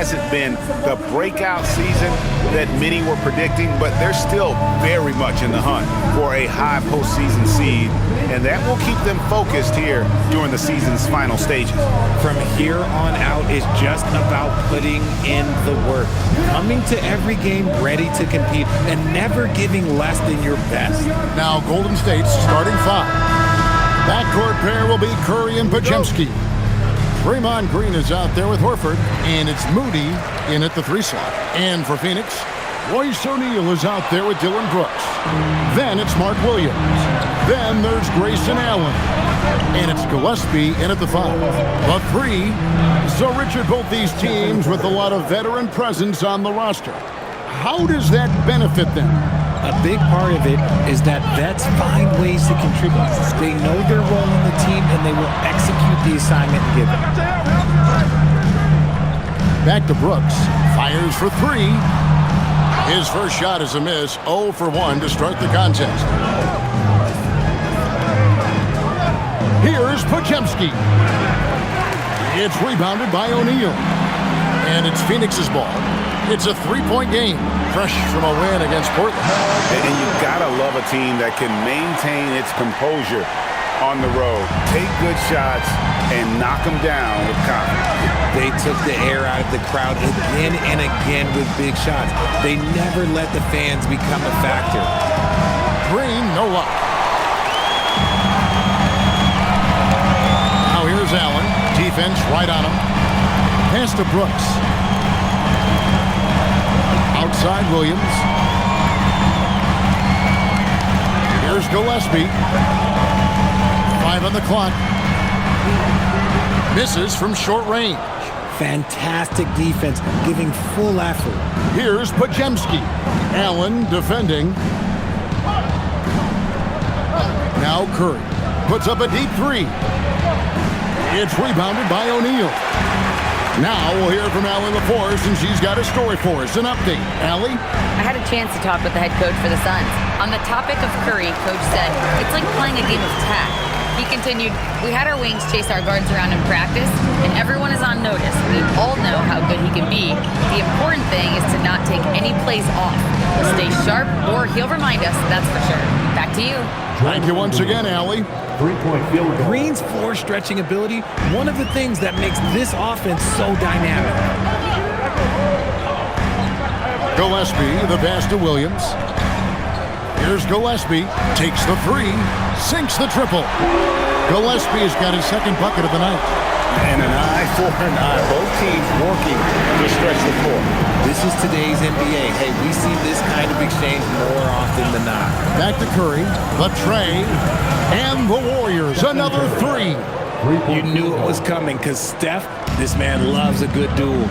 hasn't been the breakout season that many were predicting, but they're still very much in the hunt for a high postseason seed, and that will keep them focused here during the season's final stages. From here on out, it's just about putting in the work, coming to every game ready to compete, and never giving less than your best. Now Golden State's starting five. Backcourt pair will be Curry and Podziemski. Draymond Green is out there with Horford, and it's Moody in at the 3 slot. And for Phoenix, Royce O'Neal is out there with Dylan Brooks. Then it's Mark Williams. Then there's Grayson Allen. And it's Gillespie in at the 5. The 3. So, Richard, both these teams with a lot of veteran presence on the roster. How does that benefit them? A big part of it is that vets find ways to contribute. They know their role in the team, and they will execute the assignment given. Back to Brooks. Fires for 3. His first shot is a miss. 0 for 1 to start the contest. Here's Podziemski. It's rebounded by O'Neal. And it's Phoenix's ball. It's a 3-point game, fresh from a win against Portland. And you gotta love a team that can maintain its composure on the road, take good shots, and knock them down with confidence. They took the air out of the crowd again and again with big shots. They never let the fans become a factor. Green, no luck. Now here's Allen. Defense right on him. Pass to Brooks. Outside Williams. Here's Gillespie. 5 on the clock. Misses from short range. Fantastic defense, giving full effort. Here's Podziemski. Allen defending. Now Curry puts up a deep 3. It's rebounded by O'Neal. Now we'll hear from Allie LaForce, and she's got a story for us. An update. Allie? I had a chance to talk with the head coach for the Suns. On the topic of Curry, Coach said, it's like playing a game of tag. He continued, we had our wings chase our guards around in practice, and everyone is on notice. We all know how good he can be. The important thing is to not take any plays off. Stay sharp, or he'll remind us, that's for sure. Back to you. Thank you once again, Allie. 3-point field goal. Green's floor stretching ability, one of the things that makes this offense so dynamic. Gillespie, the pass to Williams. Here's Gillespie, takes the 3, sinks the triple. Gillespie has got his second bucket of the night. And an eye for an eye. Both teams working to stretch the floor. This is today's NBA. Hey, we see this kind of exchange more often than not. Back to Curry, the tray, and the Warriors. Another 3. You knew it was coming because Steph, this man loves a good duel.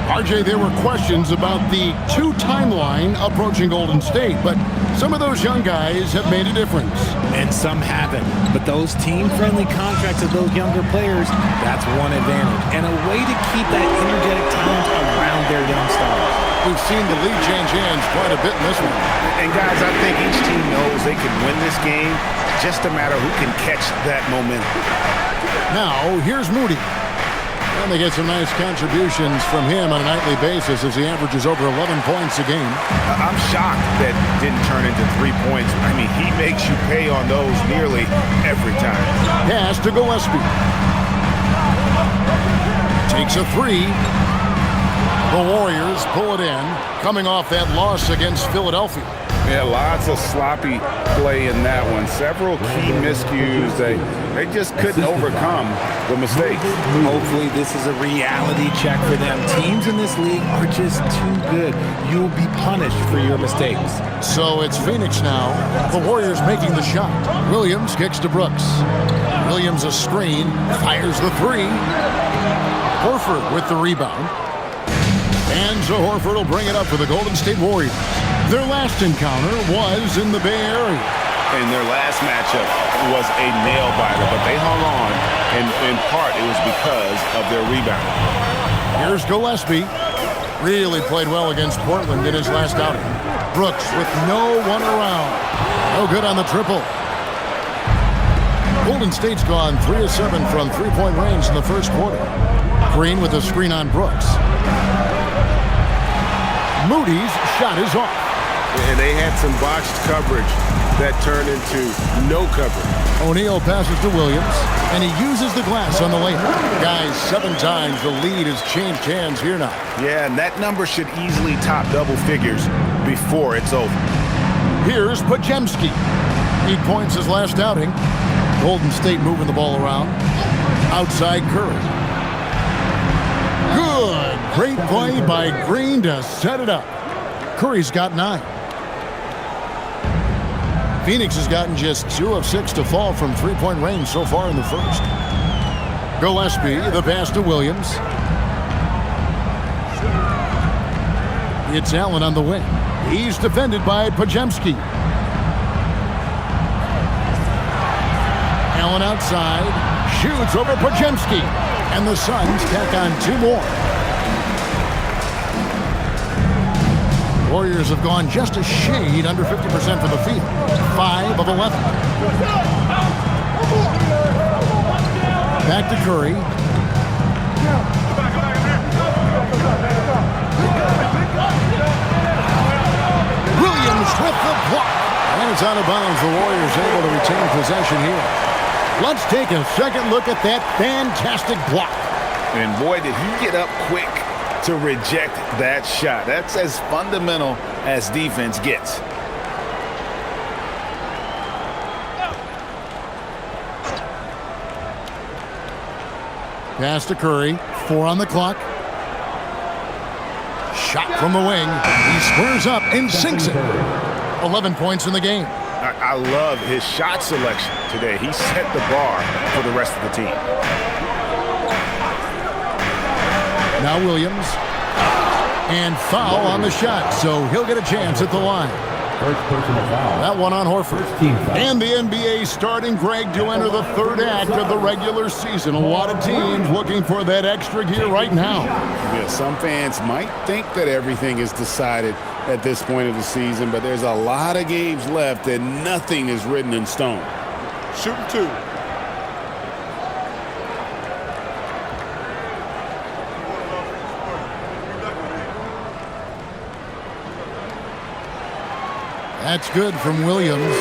RJ, there were questions about the 2 timeline approaching Golden State, but some of those young guys have made a difference. And some haven't. But those team-friendly contracts of those younger players, that's one advantage. And a way to keep that energetic talent around their young stars. We've seen the lead change hands quite a bit in this one. And guys, I think each team knows they can win this game. Just a matter who can catch that momentum. Now, here's Moody. And they get some nice contributions from him on a nightly basis as he averages over 11 points a game. I'm shocked that didn't turn into 3 points. I mean, he makes you pay on those nearly every time. Pass to Gillespie. Takes a 3. The Warriors pull it in, coming off that loss against Philadelphia. Yeah, lots of sloppy play in that one. Several key miscues. They just couldn't overcome the mistakes. Hopefully this is a reality check for them. Teams in this league are just too good. You'll be punished for your mistakes. So it's Phoenix now. The Warriors making the shot. Williams kicks to Brooks. Williams a screen, fires the 3. Horford with the rebound. And so Horford will bring it up for the Golden State Warriors. Their last encounter was in the Bay Area. And their last matchup was a nail-biter, but they hung on, and in part it was because of their rebound. Here's Gillespie. Really played well against Portland in his last outing. Brooks with no one around. No good on the triple. Golden State's gone 3 of 7 from 3-point range in the first quarter. Green with a screen on Brooks. Moody's shot is off. And they had some botched coverage that turned into no coverage. O'Neal passes to Williams, and he uses the glass on the layup. Guys, 7 times the lead has changed hands here now. Yeah, and that number should easily top double figures before it's over. Here's Podziemski. 8 points his last outing. Golden State moving the ball around. Outside Curry. Good. Great play by Green to set it up. Curry's got 9. Phoenix has gotten just 2 of 6 to fall from three-point range so far in the first. Gillespie, the pass to Williams. It's Allen on the wing. He's defended by Podziemski. Allen outside. Shoots over Podziemski. And the Suns tack on 2 more. Warriors have gone just a shade under 50% from the field. 5 of 11. Back to Curry. Williams with the block. And it's out of bounds. The Warriors able to retain possession here. Let's take a second look at that fantastic block. And boy, did he get up quick to reject that shot. That's as fundamental as defense gets. Pass to Curry. 4 on the clock. Shot from the wing. He squares up and sinks it. 11 points in the game. I love his shot selection today. He set the bar for the rest of the team. Now Williams. And foul on the shot, so he'll get a chance at the line. That one on Horford. And the NBA starting, Greg, to enter the 3rd act of the regular season. A lot of teams looking for that extra gear right now. Yeah, some fans might think that everything is decided at this point of the season, but there's a lot of games left and nothing is written in stone. Shooting 2. That's good from Williams.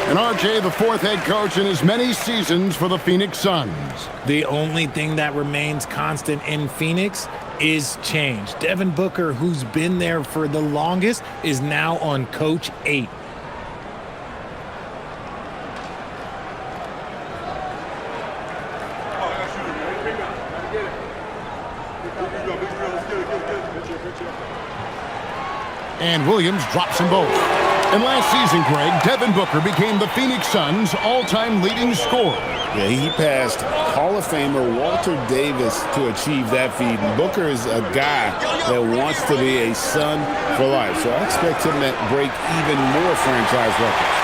And RJ, the 4th head coach in as many seasons for the Phoenix Suns. The only thing that remains constant in Phoenix is change. Devin Booker, who's been there for the longest, is now on coach 8. And Williams drops them both. And last season, Greg, Devin Booker became the Phoenix Suns' all-time leading scorer. Yeah, he passed Hall of Famer Walter Davis to achieve that feat. And Booker is a guy that wants to be a Sun for life. So I expect him to break even more franchise records.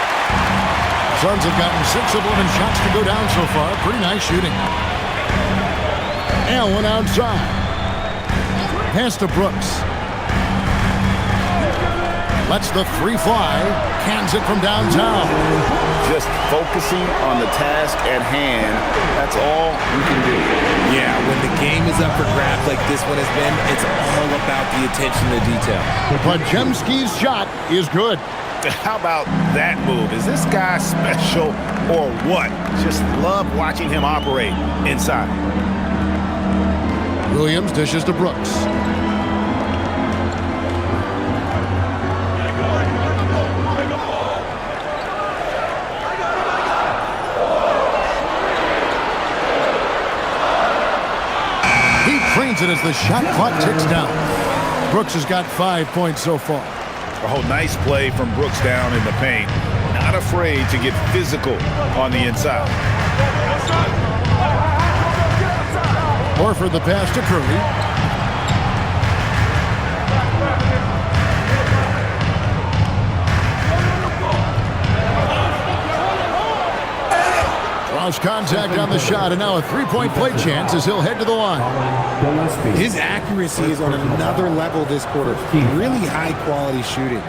Suns have gotten 6 of 11 shots to go down so far. Pretty nice shooting. Allen outside. Pass to Brooks. Lets the 3 fly. Cans it from downtown. Just focusing on the task at hand. That's all you can do. Yeah, when the game is up for grabs like this one has been, it's all about the attention to detail. Podziemski's shot is good. How about that move? Is this guy special or what? Just love watching him operate inside. Williams dishes to Brooks. Trains it as the shot clock ticks down. Brooks has got 5 points so far. Oh, nice play from Brooks down in the paint. Not afraid to get physical on the inside. Horford the pass to Curry. Draws contact on the shot, and now a 3-point play chance as he'll head to the line. His accuracy is on another level this quarter. Really high-quality shooting.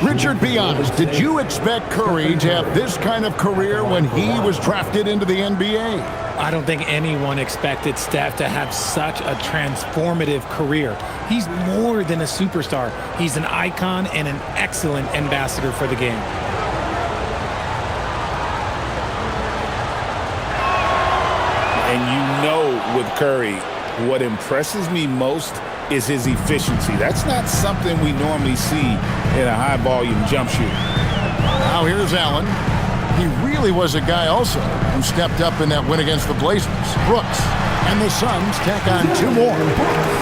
Richard, be honest. Did you expect Curry to have this kind of career when he was drafted into the NBA? I don't think anyone expected Steph to have such a transformative career. He's more than a superstar. He's an icon and an excellent ambassador for the game. And you know with Curry, what impresses me most is his efficiency. That's not something we normally see in a high-volume jump shooter. Now here's Allen. He really was a guy also who stepped up in that win against the Blazers. Brooks. And the Suns tack on 2 more.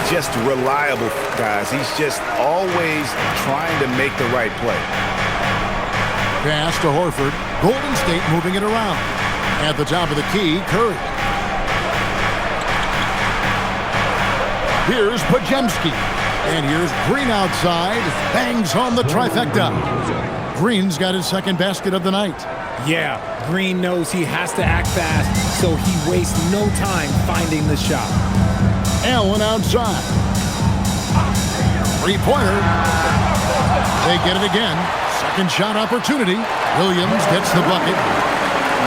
Just reliable, guys. He's just always trying to make the right play. Pass to Horford. Golden State moving it around. At the top of the key, Curry. Here's Podziemski. And here's Green outside. Bangs home the trifecta. Green's got his second basket of the night. Yeah, Green knows he has to act fast, so he wastes no time finding the shot. Allen outside. 3-pointer. They get it again. Second shot opportunity. Williams gets the bucket.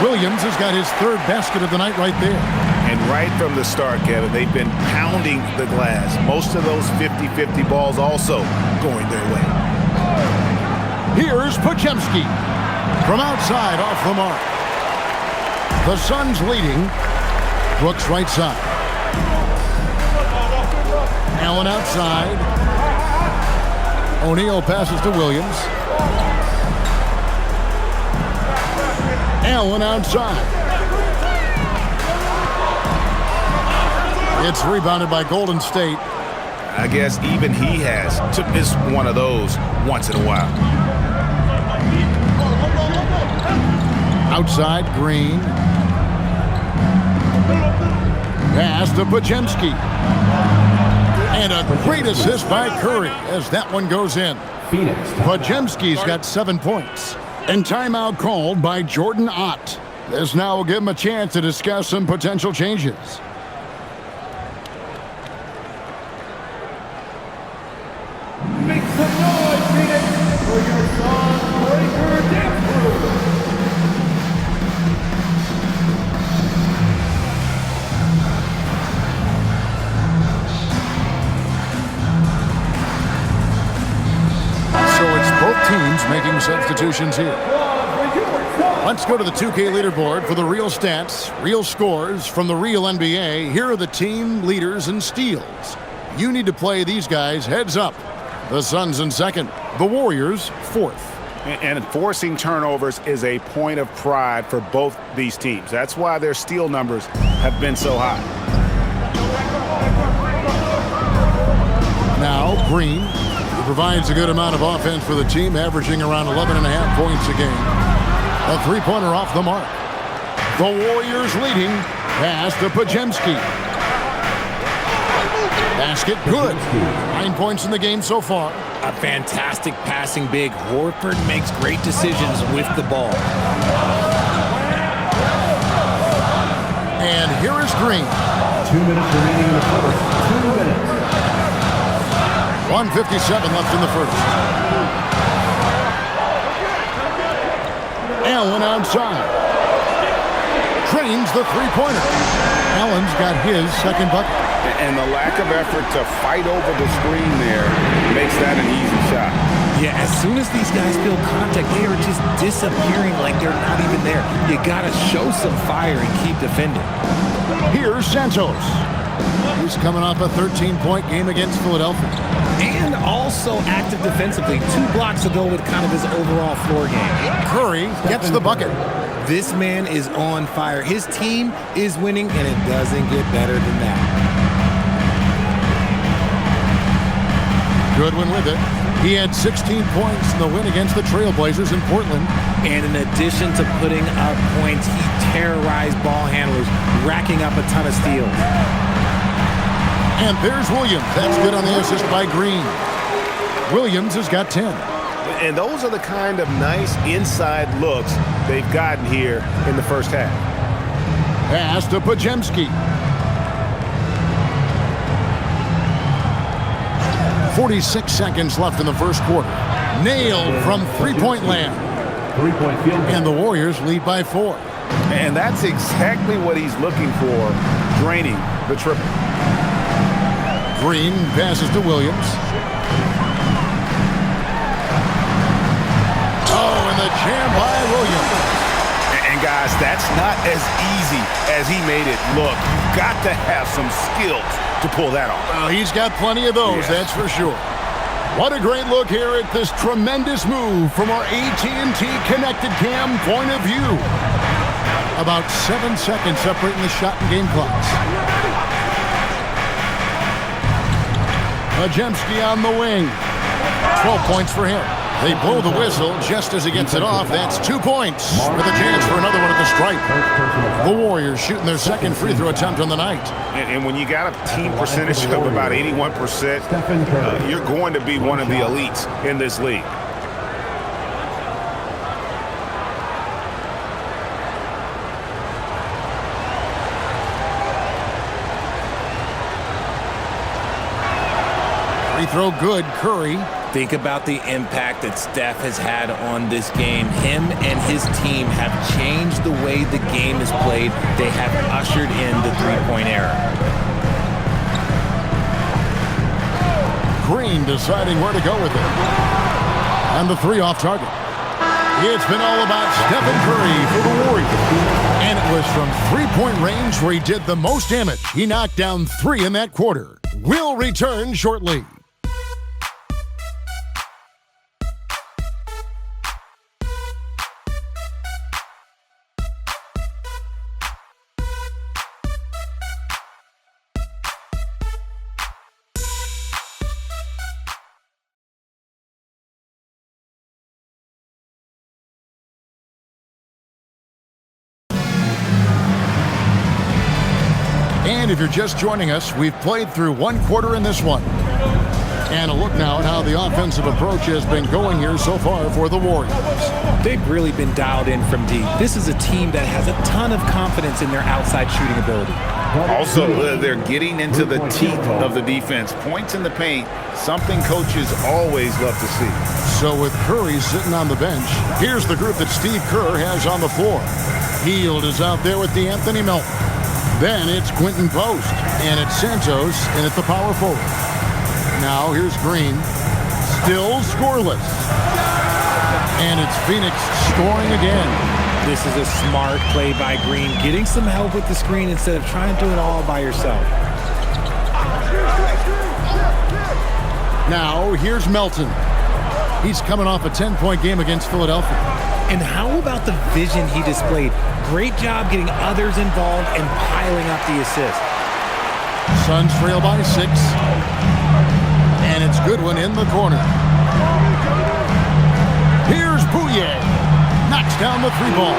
Williams has got his 3rd basket of the night right there. And right from the start, Kevin, they've been pounding the glass. Most of those 50-50 balls also going their way. Here's Podziemski. From outside, off the mark. The Suns leading. Brooks right side. Allen outside. O'Neal passes to Williams. Allen outside. It's rebounded by Golden State. I guess even he has to miss one of those once in a while. Outside, Green. Pass to Podziemski. And a great assist by Curry as that one goes in. Podziemski's got 7 points. And timeout called by Jordan Ott. This now will give him a chance to discuss some potential changes. Make some noise, Phoenix, for your Dawnbreaker dance crew. So it's both teams making substitutions here. Let's go to the 2K leaderboard for the real stats, real scores from the real NBA. Here are the team leaders in steals. You need to play these guys heads up. The Suns in 2nd, the Warriors 4th. And forcing turnovers is a point of pride for both these teams. That's why their steal numbers have been so high. Now, Green, who provides a good amount of offense for the team, averaging around 11.5 points a game. A 3-pointer off the mark. The Warriors leading. Pass to Podziemski. Basket good. 9 points in the game so far. A fantastic passing big. Horford makes great decisions with the ball. And here is Green. 2 minutes remaining in the first. 2 minutes. 1:57 left in the first. Allen outside. Trains the 3-pointer. Allen's got his 2nd bucket. And the lack of effort to fight over the screen there makes that an easy shot. Yeah, as soon as these guys feel contact, they are just disappearing like they're not even there. You got to show some fire and keep defending. Here's Santos. He's coming off a 13-point game against Philadelphia. And also active defensively. 2 blocks ago with kind of his overall floor game. Curry gets the bucket. This man is on fire. His team is winning, and it doesn't get better than that. Goodwin with it. He had 16 points in the win against the Trailblazers in Portland. And in addition to putting up points, he terrorized ball handlers, racking up a ton of steals. And there's Williams. That's good on the assist by Green. Williams has got 10. And those are the kind of nice inside looks they've gotten here in the first half. Pass to Podziemski. 46 seconds left in the first quarter. Nailed from three-point land. Three-point field goal. And the Warriors lead by 4. And that's exactly what he's looking for, draining the triple. Green passes to Williams. Oh, and the jam by Williams. And guys, that's not as easy as he made it look. You've got to have some skills to pull that off. Well, he's got plenty of those, that's for sure. What a great look here at this tremendous move from our AT&T Connected Cam point of view. About 7 seconds separating the shot and game clocks. Pajemski on the wing. 12 points for him. They blow the whistle just as he gets it off. That's 2 points with a chance for another one at the stripe. The Warriors shooting their second free throw attempt on the night. And when you got a team percentage of about 81%, you're going to be one of the elites in this league. Free throw good, Curry. Think about the impact that Steph has had on this game. Him and his team have changed the way the game is played. They have ushered in the three-point era. Green deciding where to go with it. And the 3 off target. It's been all about Stephen Curry for the Warriors. And it was from three-point range where he did the most damage. He knocked down 3 in that quarter. We'll return shortly. And if you're just joining us, we've played through 1 quarter in this one. And a look now at how the offensive approach has been going here so far for the Warriors. They've really been dialed in from deep. This is a team that has a ton of confidence in their outside shooting ability. Also, they're getting into the teeth of the defense. Points in the paint, something coaches always love to see. So with Curry sitting on the bench, here's the group that Steve Kerr has on the floor. Hield is out there with DeAnthony Melton. Then it's Quentin Post, and it's Santos, and it's the power forward. Now here's Green, still scoreless. And it's Phoenix scoring again. This is a smart play by Green, getting some help with the screen instead of trying to do it all by yourself. Now here's Melton. He's coming off a 10-point game against Philadelphia. And how about the vision he displayed? Great job getting others involved and piling up the assist. Suns trail by 6. And it's Goodwin in the corner. Here's Bouye. Knocks down the 3-ball.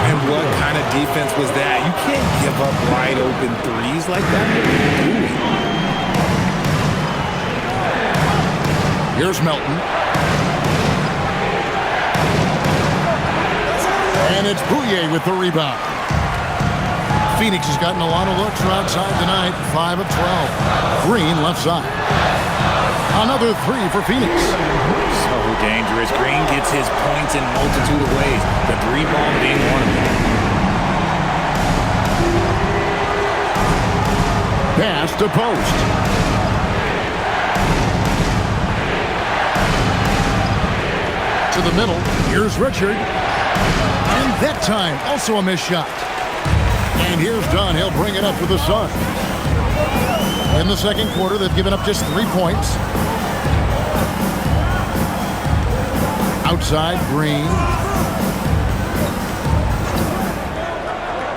And what kind of defense was that? You can't give up wide open threes like that. Here's Melton. And it's Bouye with the rebound. Phoenix has gotten a lot of looks from outside tonight. 5 of 12. Green left side. Another 3 for Phoenix. So dangerous. Green gets his points in multitude of ways. The 3-ball being one of them. Pass to Post. To the middle. Here's Richard. And that time, also a missed shot. And here's Dunn. He'll bring it up with the Suns. In the second quarter, they've given up just 3 points. Outside, Green.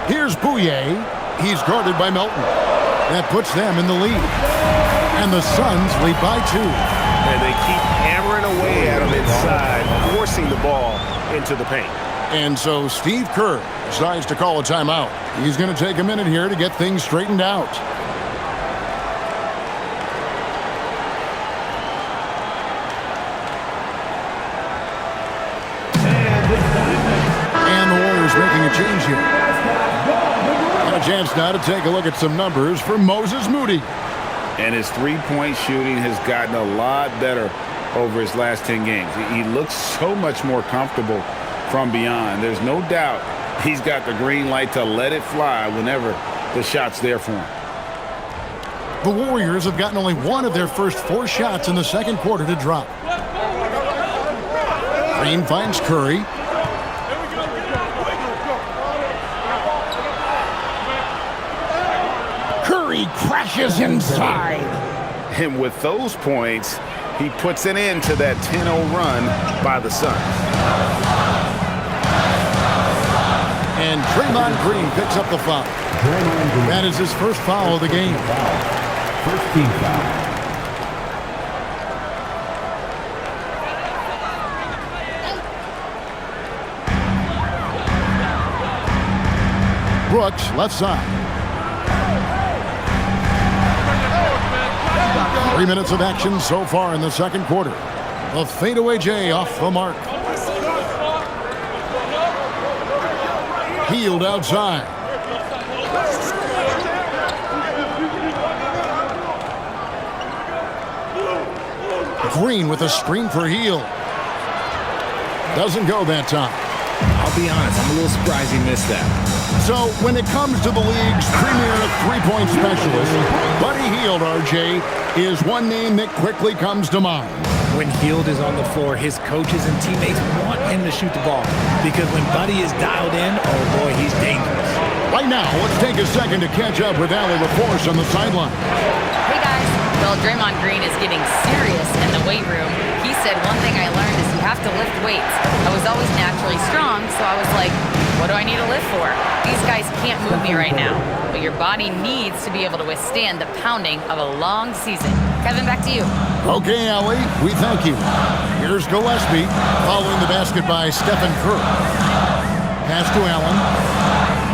Here's Bouye. He's guarded by Melton. That puts them in the lead. And the Suns lead by 2. And they keep hammering away at them inside, forcing the ball into the paint. And so Steve Kerr decides to call a timeout. He's going to take a minute here to get things straightened out. And the Warriors making a change here. And a chance now to take a look at some numbers for Moses Moody. And his three-point shooting has gotten a lot better over his last 10 games. He looks so much more comfortable from beyond. There's no doubt he's got the green light to let it fly whenever the shot's there for him. The Warriors have gotten only one of their first 4 shots in the second quarter to drop. Green finds Curry. Curry crashes inside. And with those points, he puts an end to that 10-0 run by the Suns. And Draymond Green picks up the foul. That is his first foul of the game. First team foul. Brooks, left side. 3 minutes of action so far in the second quarter. A fadeaway J off the mark. Healed outside. Green with a screen for Hield. Doesn't go that time. I'll be honest, I'm a little surprised he missed that. So when it comes to the league's premier three-point specialist, Buddy Hield, RJ, is one name that quickly comes to mind. When Hield is on the floor, his coaches and teammates want him to shoot the ball because when Buddy is dialed in, oh boy, he's dangerous. Right now, let's take a second to catch up with Allie LaForce on the sideline. Hey guys, well, Draymond Green is getting serious in the weight room. He said one thing I learned is you have to lift weights. I was always naturally strong, so I was like, what do I need to lift for? These guys can't move me right now. But your body needs to be able to withstand the pounding of a long season. Kevin, back to you. Okay, Allie, we thank you. Here's Gillespie following the basket by Stephen Curry. Pass to Allen.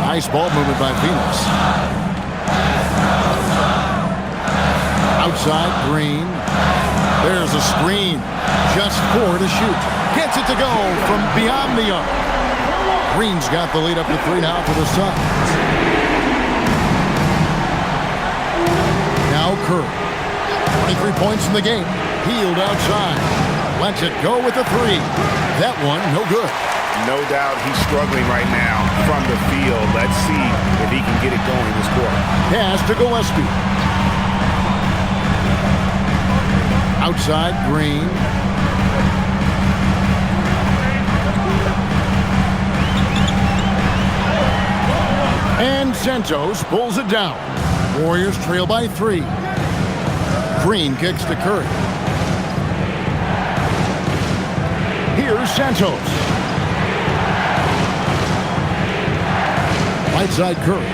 Nice ball movement by Phoenix. Outside, Green. There's a screen. Just 4 to shoot. Gets it to go from beyond the arc. Green's got the lead up to 3 now for the Suns. Now Curry. 23 points in the game. Hield outside. Lets it go with the 3. That one, no good. No doubt he's struggling right now from the field. Let's see if he can get it going this quarter. Pass to Gillespie. Outside, Green. And Santos pulls it down. Warriors trail by 3. Green kicks to Curry. Here's Santos. Right side Curry.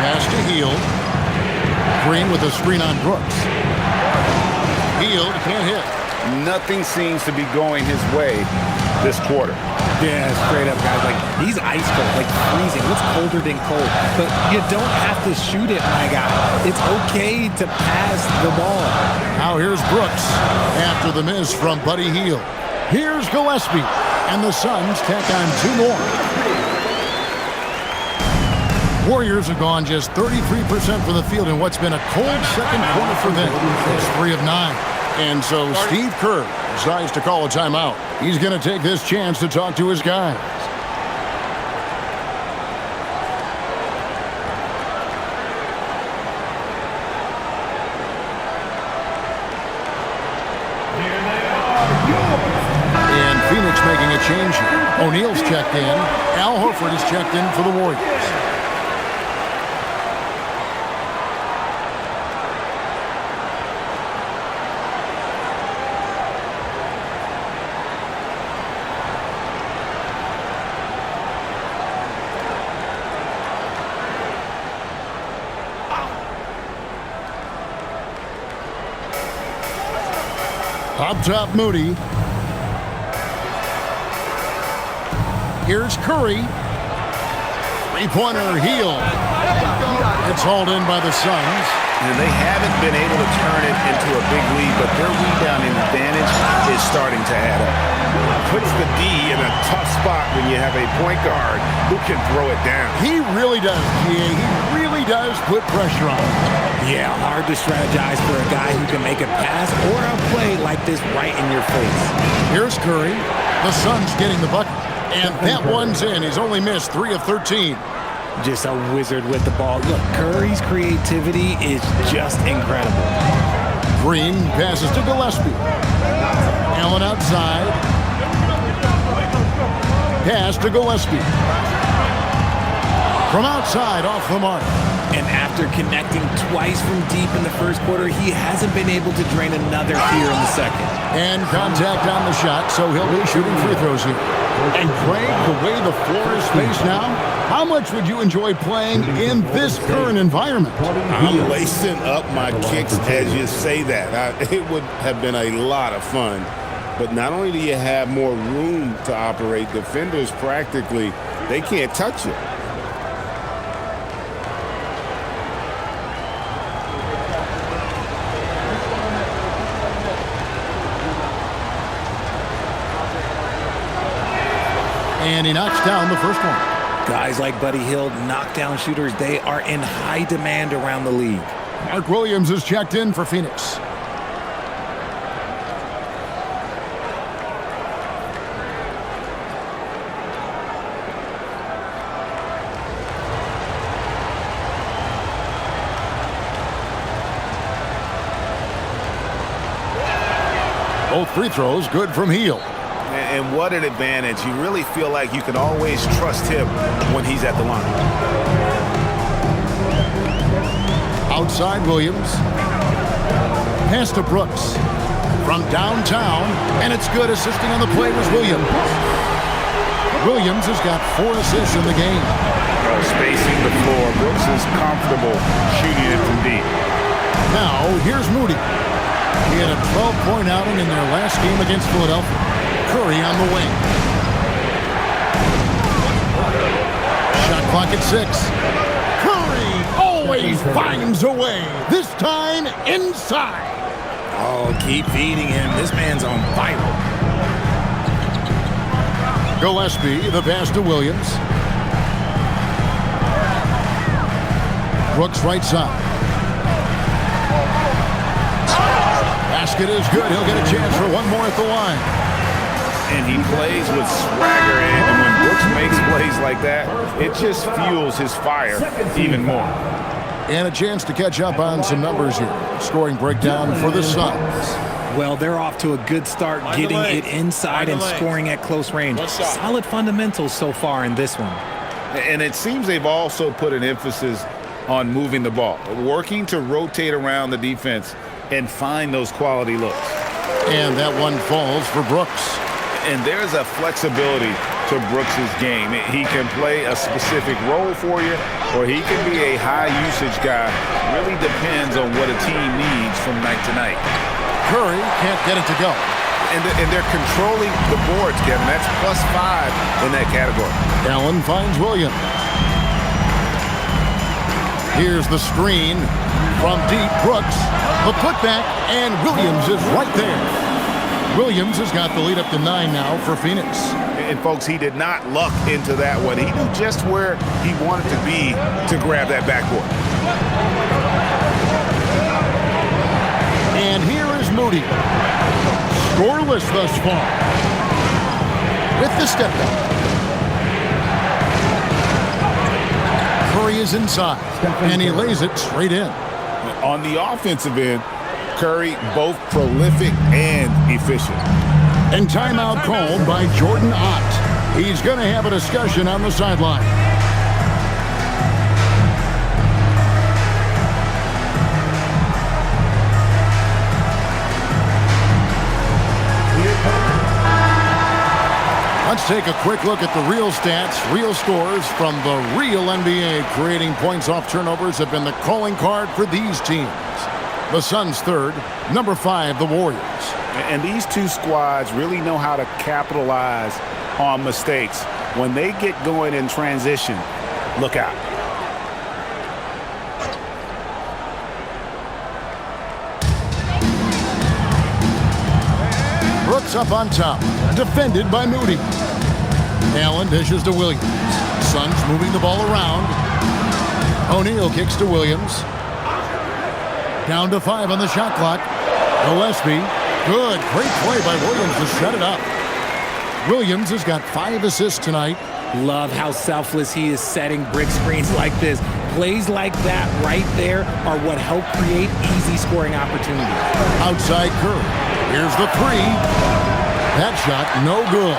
Pass to Hield. Green with a screen on Brooks. Hield can't hit. Nothing seems to be going his way this quarter. Yeah, straight up, guys. Like, he's ice cold, like freezing. What's colder than cold? But you don't have to shoot it, my guy. It's okay to pass the ball. Now here's Brooks after the miss from Buddy Hield. Here's Gillespie. And the Suns tack on 2 more. Warriors have gone just 33% from the field in what's been a cold second quarter for them. It's 3 of 9. And so Steve Kerr decides to call a timeout. He's going to take this chance to talk to his guys. And Phoenix making a change here. O'Neal's checked in. Al Horford is checked in for the Warriors. Up top, Moody. Here's Curry. Three-pointer, Hield. It's hauled in by the Suns. And they haven't been able to turn it into a big lead, but their rebounding advantage is starting to add up. Puts the D in a tough spot when you have a point guard who can throw it down. He really does, GA. He really does put pressure on him. Yeah, hard to strategize for a guy who can make a pass or a play like this right in your face. Here's Curry. The Suns getting the bucket. And that one's in. He's only missed 3 of 13. Just a wizard with the ball. Look, Curry's creativity is just incredible. Green passes to Gillespie. Allen outside. Pass to Gillespie. From outside, off the mark. And after connecting twice from deep in the first quarter, he hasn't been able to drain another here in the second. And contact on the shot, so he'll be shooting free throws here. And Craig, the way the floor is spaced now, how much would you enjoy playing in this current environment? I'm lacing up my kicks as you say that. It would have been a lot of fun. But not only do you have more room to operate, defenders practically, they can't touch it. And he knocks down the first one. Guys like Buddy Hield, knockdown shooters, they are in high demand around the league. Mark Williams is checked in for Phoenix. Both free throws good from Hield. And what an advantage. You really feel like you can always trust him when he's at the line. Outside Williams. Pass to Brooks. From downtown, and it's good. Assisting on the play was Williams. Williams has got 4 assists in the game. Spacing the floor. Brooks is comfortable shooting it from deep. Now, here's Moody. He had a 12-point outing in their last game against Philadelphia. Curry on the wing. Shot clock at 6. Curry always finds a way. This time inside. Oh, keep feeding him. This man's on fire. Gillespie, the pass to Williams. Brooks right side. Basket is good. He'll get a chance for one more at the line. And he plays with swagger, and when Brooks makes plays like that, it just fuels his fire even more. And a chance to catch up on some numbers here. Scoring breakdown for the Suns. Well, they're off to a good start getting it inside and scoring at close range. Solid fundamentals so far in this one. And it seems they've also put an emphasis on moving the ball, working to rotate around the defense and find those quality looks. And that one falls for Brooks. And there's a flexibility to Brooks' game. He can play a specific role for you, or he can be a high-usage guy. Really depends on what a team needs from night to night. Curry can't get it to go. And they're controlling the boards, Kevin. That's +5 in that category. Allen finds Williams. Here's the screen from deep. Brooks, the putback, and Williams is right there. Williams has got the lead up to 9 now for Phoenix. And, folks, he did not luck into that one. He knew just where he wanted to be to grab that backboard. And here is Moody. Scoreless thus far. With the step back. Curry is inside, and he lays it straight in. On the offensive end, Curry both prolific and efficient. And timeout called by Jordan Ott. He's going to have a discussion on the sideline. Let's take a quick look at the real stats, real scores from the real NBA. Creating points off turnovers have been the calling card for these teams. The Suns third, number 5, the Warriors. And these two squads really know how to capitalize on mistakes. When they get going in transition, look out. up on top, defended by Moody. Allen dishes to Williams. Suns moving the ball around. O'Neal kicks to Williams. Down to 5 on the shot clock. Gillespie. Good. Great play by Williams to set it up. Williams has got 5 assists tonight. Love how selfless he is setting brick screens like this. Plays like that right there are what help create easy scoring opportunities. Outside Curry. Here's the 3. That shot no good.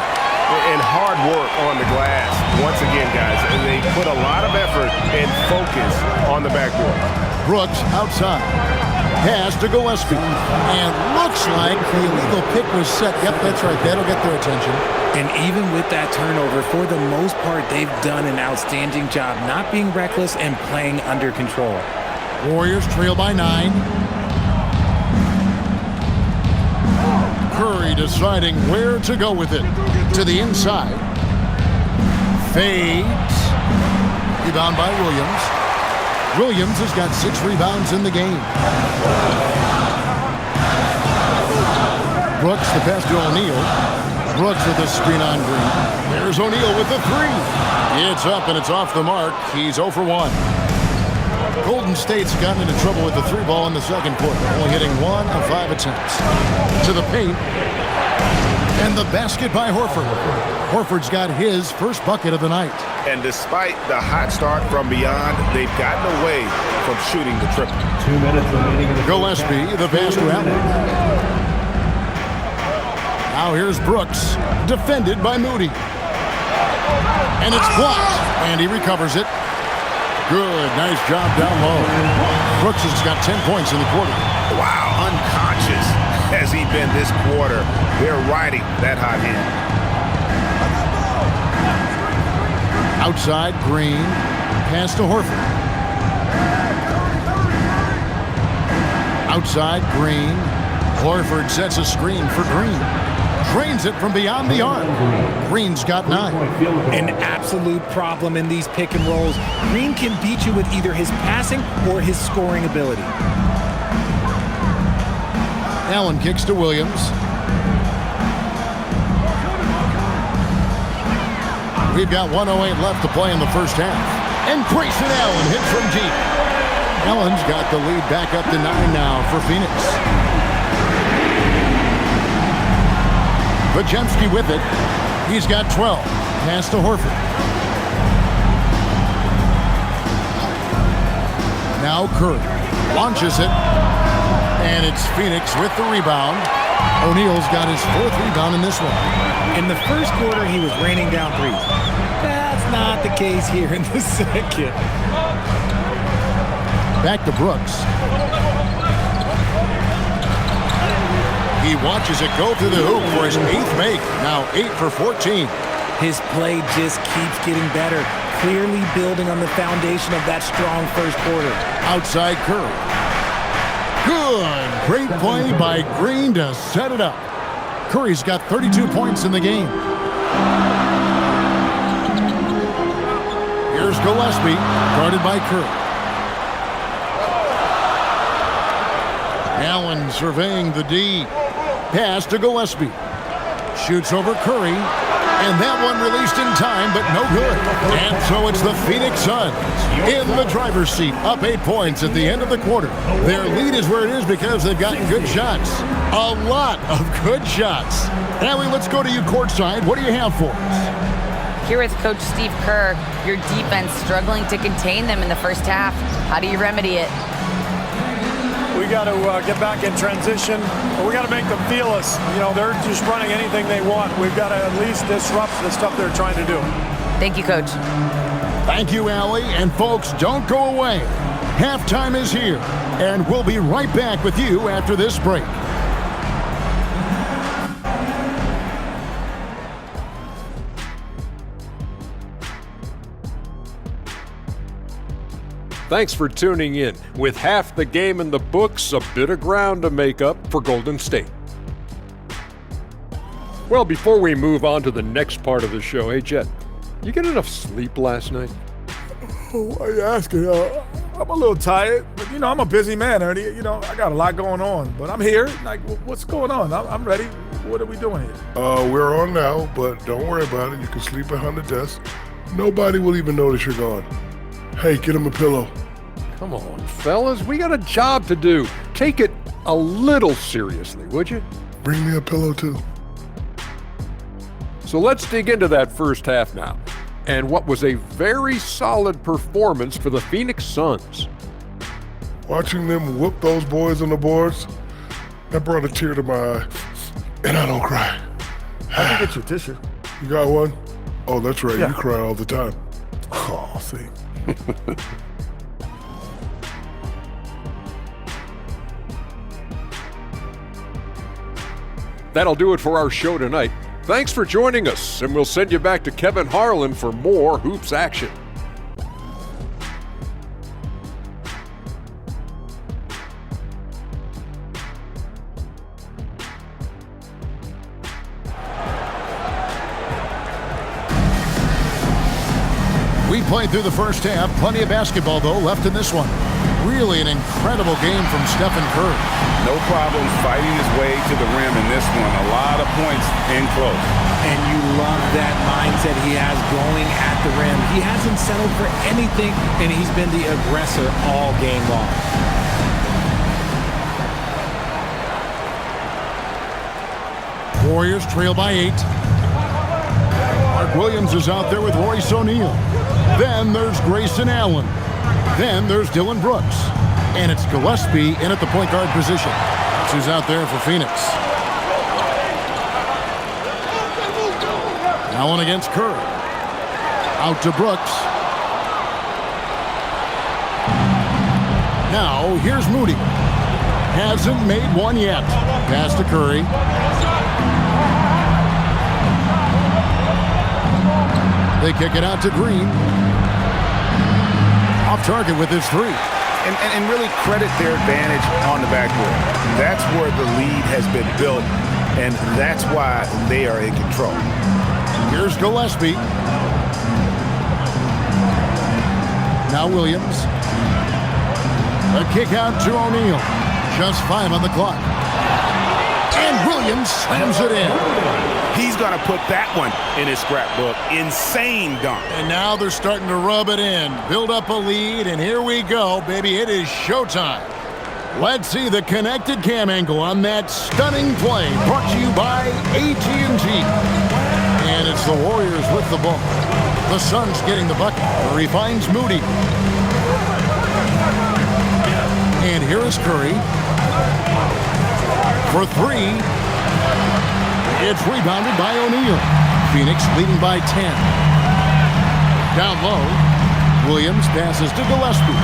And hard work on the glass. Once again, guys, they put a lot of effort and focus on the backboard. Brooks outside. Pass to Gillespie. And looks like the illegal pick was set. Yep, that's right. That'll get their attention. And even with that turnover, for the most part, they've done an outstanding job not being reckless and playing under control. Warriors trail by 9. Curry deciding where to go with it. To the inside. Fades. Rebound by Williams. Williams has got 6 rebounds in the game. Brooks the pass to O'Neal. Brooks with a screen on Green. There's O'Neal with the 3. It's up and it's off the mark. He's 0 for 1. Golden State's gotten into trouble with the 3 ball in the second quarter, only hitting 1 of 5 attempts. To the paint. And the basket by Horford. Horford's got his first bucket of the night. And despite the hot start from beyond, they've gotten away from shooting the triple. 2 minutes remaining in the Gillespie, the pass to Allen. Now here's Brooks, defended by Moody. And it's blocked, and he recovers it. Good, nice job down low. Brooks has got 10 points in the quarter. Wow, unconscious has he been this quarter. They're riding that hot hand. Outside, Green. Pass to Horford. Outside, Green. Horford sets a screen for Green. Drains it from beyond the arc. Green's got 9. An absolute problem in these pick and rolls. Green can beat you with either his passing or his scoring ability. Allen kicks to Williams. We've got 1:08 left to play in the first half. And Grayson Allen hits from deep. Allen's got the lead back up to 9 now for Phoenix. Podziemski with it. He's got 12. Pass to Horford. Now Curry launches it. And it's Phoenix with the rebound. O'Neal's got his 4th rebound in this one. In the first quarter, he was raining down threes. That's not the case here in the second. Back to Brooks. He watches it go through the hoop for his 8th make. Now 8 for 14. His play just keeps getting better, clearly building on the foundation of that strong first quarter. Outside Curry. Good. Great play by Green to set it up. Curry's got 32 points in the game. Here's Gillespie, guarded by Curry. Allen surveying the D. Pass to Gillespie. Shoots over Curry. And that one released in time, but no good. And so it's the Phoenix Suns in the driver's seat, up 8 points at the end of the quarter. Their lead is where it is because they've gotten good shots. A lot of good shots. Allie, let's go to you courtside. What do you have for us? Here with Coach Steve Kerr, your defense struggling to contain them in the first half. How do you remedy it? We got to get back in transition. We got to make them feel us. You know, they're just running anything they want. We've got to at least disrupt the stuff they're trying to do. Thank you, Coach. Thank you, Allie. And folks, don't go away. Halftime is here, and we'll be right back with you after this break. Thanks for tuning in. With half the game in the books, a bit of ground to make up for Golden State. Well, before we move on to the next part of the show, hey, Jet, you get enough sleep last night? Why are you asking? I'm a little tired, but, I'm a busy man, Ernie. I got a lot going on, but I'm here. Like, what's going on? I'm ready. What are we doing here? We're on now, but don't worry about it. You can sleep behind the desk. Nobody will even notice you're gone. Hey, get him a pillow. Come on, fellas. We got a job to do. Take it a little seriously, would you? Bring me a pillow, too. So let's dig into that first half now, and what was a very solid performance for the Phoenix Suns. Watching them whoop those boys on the boards, that brought a tear to my eye. And I don't cry. I can get you a tissue. You got one? Oh, that's right. Yeah. You cry all the time. Oh, see. That'll do it for our show tonight. Thanks for joining us, and we'll send you back to Kevin Harlan for more Hoops action. We played through the first half. Plenty of basketball, though, left in this one. Really an incredible game from Stephen Curry. No problems fighting his way to the rim in this one. A lot of points in close. And you love that mindset he has going at the rim. He hasn't settled for anything, and he's been the aggressor all game long. Warriors trail by 8. Mark Williams is out there with Royce O'Neal. Then there's Grayson Allen. Then there's Dylan Brooks. And it's Gillespie in at the point guard position. That's who's out there for Phoenix. Allen against Curry. Out to Brooks. Now here's Moody. Hasn't made one yet. Pass to Curry. They kick it out to Green. Off target with his three. And really credit their advantage on the backboard. That's where the lead has been built, and that's why they are in control. Here's Gillespie. Now Williams. A kick out to O'Neal. Just 5 on the clock. And Williams slams it in. He's going to put that one in his scrapbook. Insane dunk. And now they're starting to rub it in. Build up a lead, and here we go, baby. It is showtime. Let's see the connected cam angle on that stunning play. Brought to you by AT&T. And it's the Warriors with the ball. The Suns getting the bucket. Curry finds Moody. And here is Curry. For 3. It's rebounded by O'Neal. Phoenix leading by 10. Down low, Williams passes to Gillespie.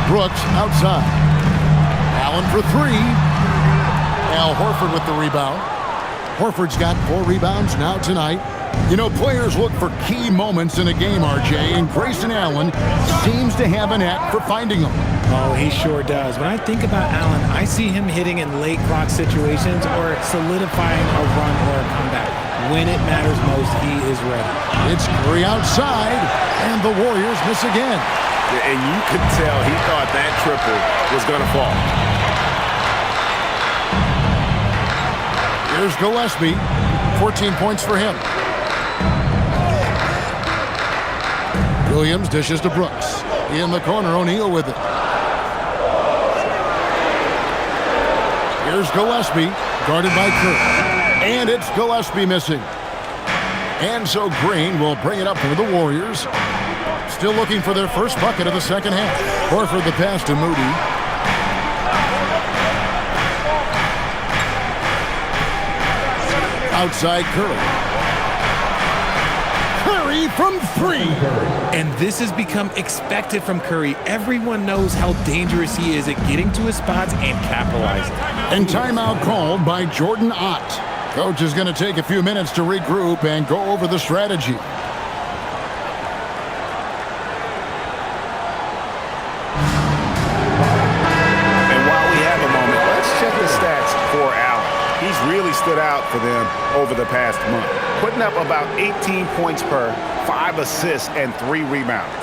Brooks outside. Allen for 3. Al Horford with the rebound. Horford's got 4 rebounds now tonight. You know, players look for key moments in a game, RJ, and Grayson Allen seems to have a knack for finding them. Oh, he sure does. When I think about Allen, I see him hitting in late clock situations or solidifying a run or a comeback. When it matters most, he is ready. It's Curry outside, and the Warriors miss again. And you could tell he thought that triple was going to fall. Here's Gillespie. 14 points for him. Williams dishes to Brooks. In the corner, O'Neal with it. Here's Gillespie, guarded by Curry. And it's Gillespie missing. And so Green will bring it up for the Warriors. Still looking for their first bucket of the second half. Horford the pass to Moody. Outside Curry. Curry from 3. And this has become expected from Curry. Everyone knows how dangerous he is at getting to his spots and capitalizing. And timeout called by Jordan Ott. Coach is going to take a few minutes to regroup and go over the strategy. And while we have a moment, let's check the stats for Allen. He's really stood out for them over the past month, putting up about 18 points per, 5 assists, and 3 rebounds.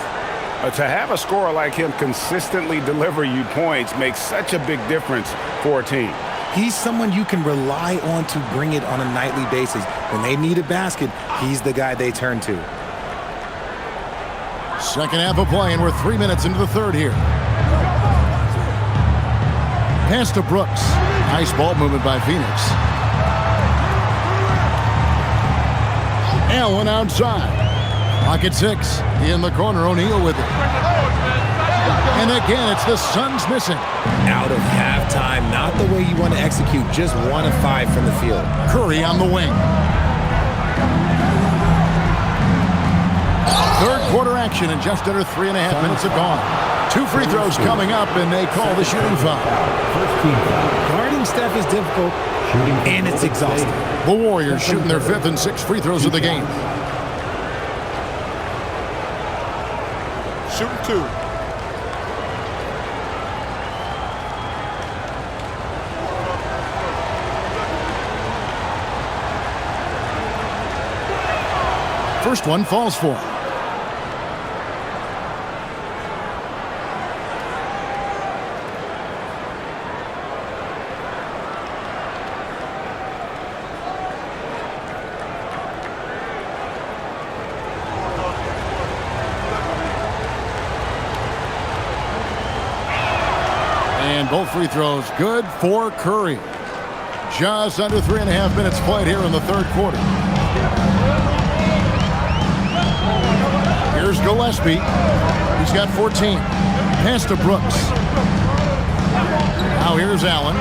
To have a scorer like him consistently deliver you points makes such a big difference for a team. He's someone you can rely on to bring it on a nightly basis. When they need a basket, he's the guy they turn to. Second half of play, and we're 3 minutes into the third here. Pass to Brooks. Nice ball movement by Phoenix. Allen outside. Pocket 6. In the corner, O'Neal with it. And again, it's the Suns missing. Out of halftime, not the way you want to execute, just 1 of 5 from the field. Curry on the wing. Third quarter action, and just under 3.5 minutes have gone. 2 free throws coming up, and they call the shooting foul. First team foul. Guarding Steph is difficult, and it's exhausting. The Warriors shooting their 5th and 6th free throws of the game. Shooting 2. First one falls for him. And both free throws good for Curry. Just under 3.5 minutes played here in the third quarter. Here's Gillespie. He's got 14. Pass to Brooks. Now here's Allen.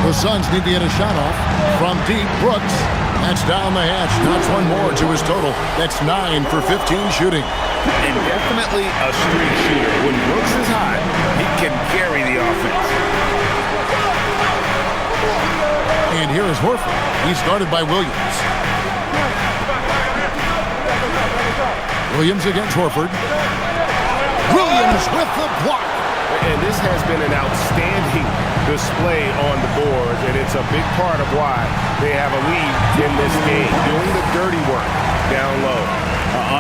The Suns need to get a shot off from deep. Brooks. That's down the hatch. Knocks one more to his total. That's 9 for 15 shooting. And definitely a street shooter. When Brooks is hot, he can carry the offense. And here is Horford. He's guarded by Williams. Williams against Horford. Williams with the block. And this has been an outstanding display on the boards, and it's a big part of why they have a lead in this game. Doing the dirty work down low.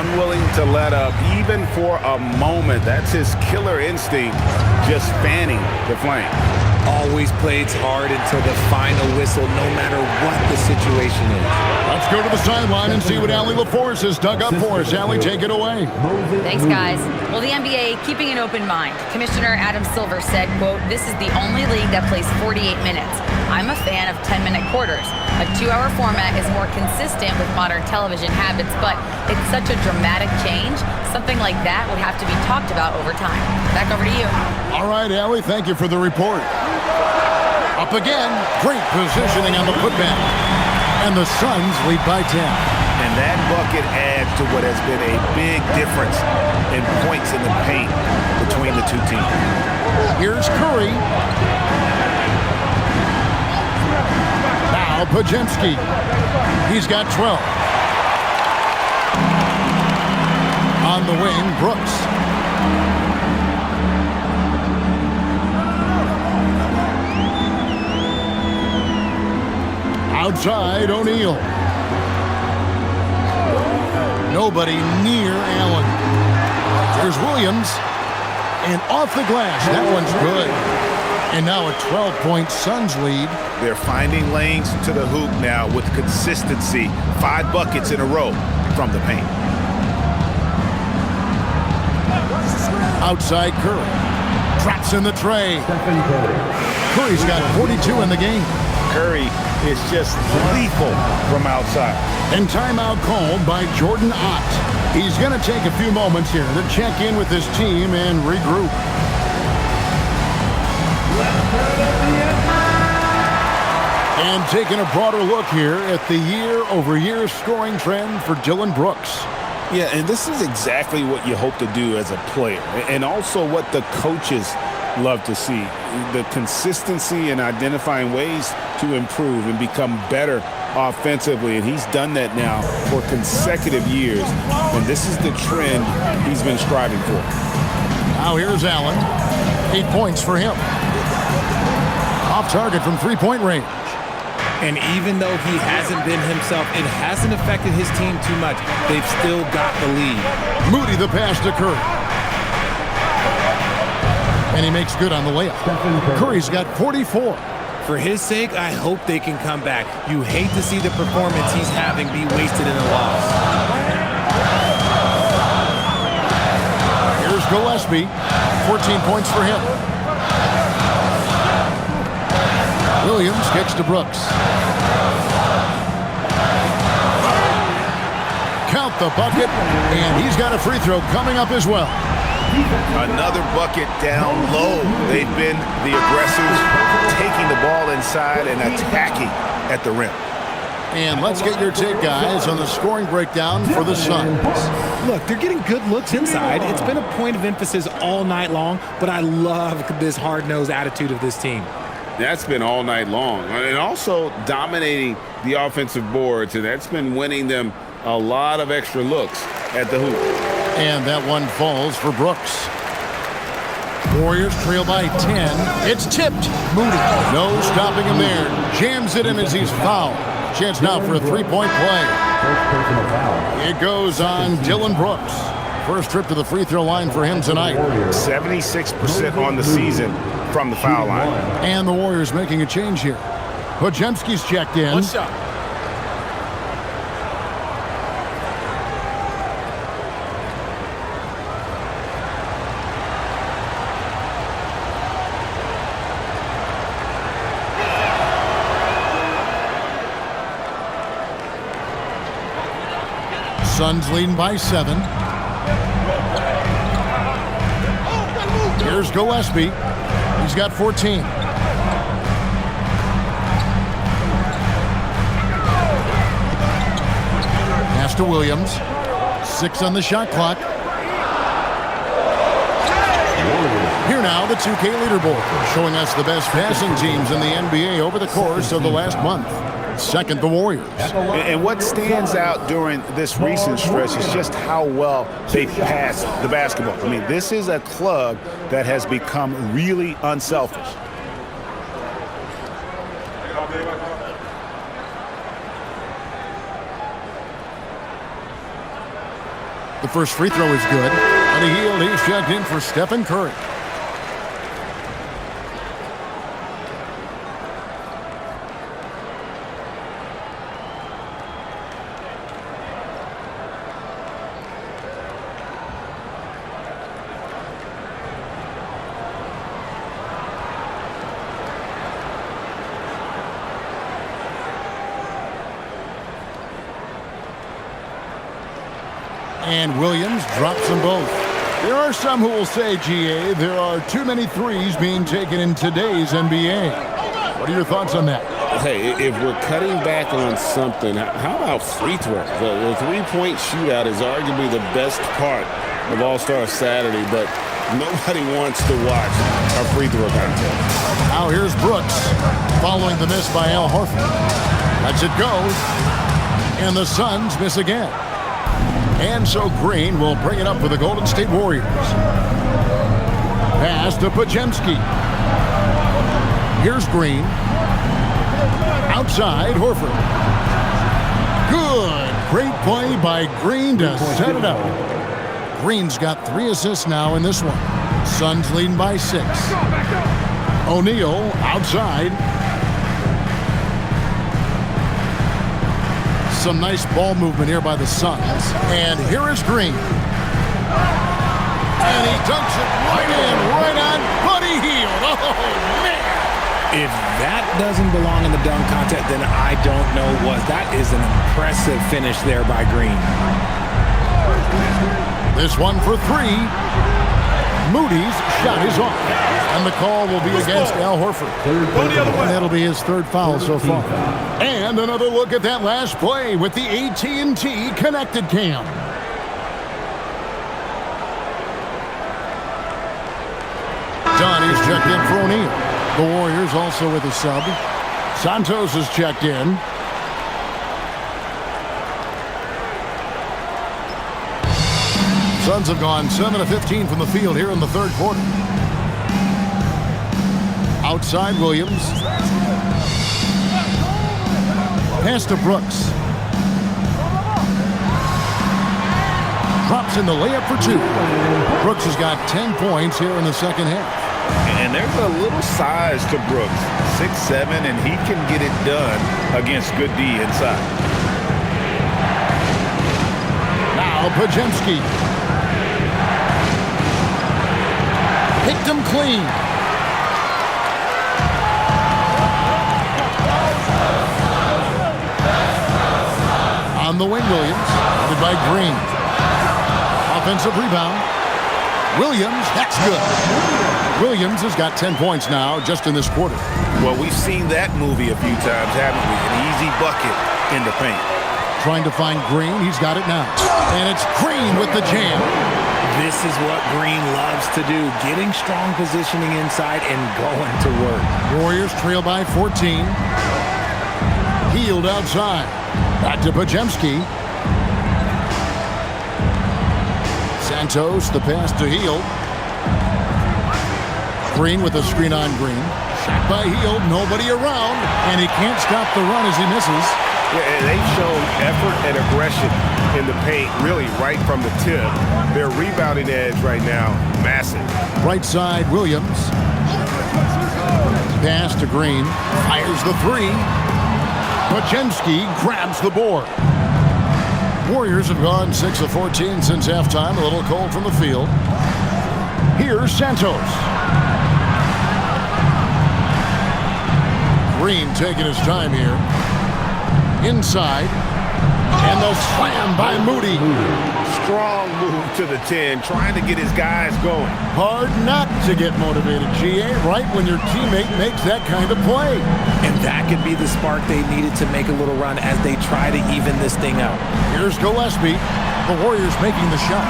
Unwilling to let up even for a moment. That's his killer instinct, just fanning the flame. Always plays hard until the final whistle, no matter what the situation is. Let's go to the sideline and see what Allie LaForce has dug up for us. Allie, take it away. Thanks, guys. Well, the NBA keeping an open mind. Commissioner Adam Silver said, quote, "This is the only league that plays 48 minutes. I'm a fan of 10-minute quarters. A 2-hour format is more consistent with modern television habits, but it's such a dramatic change. Something like that would have to be talked about over time." Back over to you. All right, Allie, thank you for the report. Up again. Great positioning on the putback. And the Suns lead by 10. And that bucket adds to what has been a big difference in points in the paint between the two teams. Here's Curry. Now Podziemski. He's got 12. On the wing, Brooks. Outside, O'Neal. Nobody near Allen. There's Williams. And off the glass. That one's good. And now a 12-point Suns lead. They're finding lanes to the hoop now with consistency. 5 buckets in a row from the paint. Outside Curry. Traps in the tray. Curry's got 42 in the game. Curry is just lethal from outside. And timeout called by Jordan Ott. He's going to take a few moments here to check in with his team and regroup. And taking a broader look here at the year-over-year scoring trend for Dillon Brooks. Yeah, and this is exactly what you hope to do as a player, and also what the coaches love to see. The consistency in identifying ways to improve and become better offensively, and he's done that now for consecutive years, and this is the trend he's been striving for. Now here's Allen. 8 points for him. Off target from three-point range. And even though he hasn't been himself, it hasn't affected his team too much. They've still got the lead. Moody the pass to Curry. And he makes good on the layup. Curry's got 44. For his sake, I hope they can come back. You hate to see the performance he's having be wasted in a loss. Here's Gillespie. 14 points for him. Williams kicks to Brooks. Count the bucket, and he's got a free throw coming up as well. Another bucket down low. They've been the aggressors, taking the ball inside and attacking at the rim. And let's get your take, guys, on the scoring breakdown for the Suns. Look, they're getting good looks inside. It's been a point of emphasis all night long, but I love this hard-nosed attitude of this team. That's been all night long. And also dominating the offensive boards, and that's been winning them a lot of extra looks at the hoop. And that one falls for Brooks. Warriors trail by 10. It's tipped. Moody. No stopping him there. Jams it in as he's fouled. Chance now for a three-point play. It goes on Dylan Brooks. First trip to the free throw line for him tonight. 76% on the season from the foul line. And the Warriors making a change here. Podziemski's checked in. What's up? Suns leading by 7. Here's Gillespie. He's got 14. Pass to Williams. 6 on the shot clock. Here now, the 2K leaderboard, showing us the best passing teams in the NBA over the course of the last month. Second, the Warriors. And what stands out during this recent stretch is just how well they pass the basketball. I mean, this is a club that has become really unselfish. The first free throw is good. And a heel, he's checked in for Stephen Curry. And Williams drops them both. There are some who will say, GA, there are too many threes being taken in today's NBA. What are your thoughts on that? Hey, if we're cutting back on something, how about free throws? The three-point shootout is arguably the best part of All-Star Saturday, but nobody wants to watch a free throw contest. Now here's Brooks following the miss by Al Horford. Lets it go. And the Suns miss again. And so Green will bring it up for the Golden State Warriors. Pass to Podziemski. Here's Green. Outside, Horford. Good. Great play by Green to set it up. Green's got 3 assists now in this one. Suns leading by 6. O'Neal outside. Some nice ball movement here by the Suns. And here is Green. And he dunks it right in, right on Buddy Hield. Oh, man. If that doesn't belong in the dunk contest, then I don't know what. That is an impressive finish there by Green. This one for 3. Moody's shot is off. And the call will be against Al Horford. And that'll be his 3rd foul so far. And another look at that last play with the AT&T connected cam. Donnie's checked in for O'Neal. The Warriors also with a sub. Santos is checked in. Suns have gone 7 of 15 from the field here in the 3rd quarter. Outside Williams. Pass to Brooks. Drops in the layup for 2. Brooks has got 10 points here in the 2nd half. And there's a little size to Brooks, 6'7", and he can get it done against good D inside. Now Pajemski. Picked him clean. On the wing, Williams. Guarded by Green. Offensive rebound. Williams, that's good. Williams has got 10 points now just in this quarter. Well, we've seen that movie a few times, haven't we? An easy bucket in the paint. Trying to find Green. He's got it now. And it's Green with the jam. This is what Green loves to do, getting strong positioning inside and going to work. Warriors trail by 14. Healed outside. Back to Pajemski. Santos, the pass to Hield. Green with a screen on Green. Shot by Hield, nobody around, and he can't stop the run as he misses. Yeah, they've shown effort and aggression in the paint, really right from the tip. Their rebounding edge right now, massive. Right side, Williams. Pass to Green. Fires the three. Pajemski grabs the board. Warriors have gone 6 of 14 since halftime. A little cold from the field. Here's Santos. Green taking his time here. Inside. And the slam by Moody. Strong move to the 10, trying to get his guys going. Hard not to get motivated, GA, right when your teammate makes that kind of play. And that could be the spark they needed to make a little run as they try to even this thing out. Here's Gillespie. The Warriors making the shot.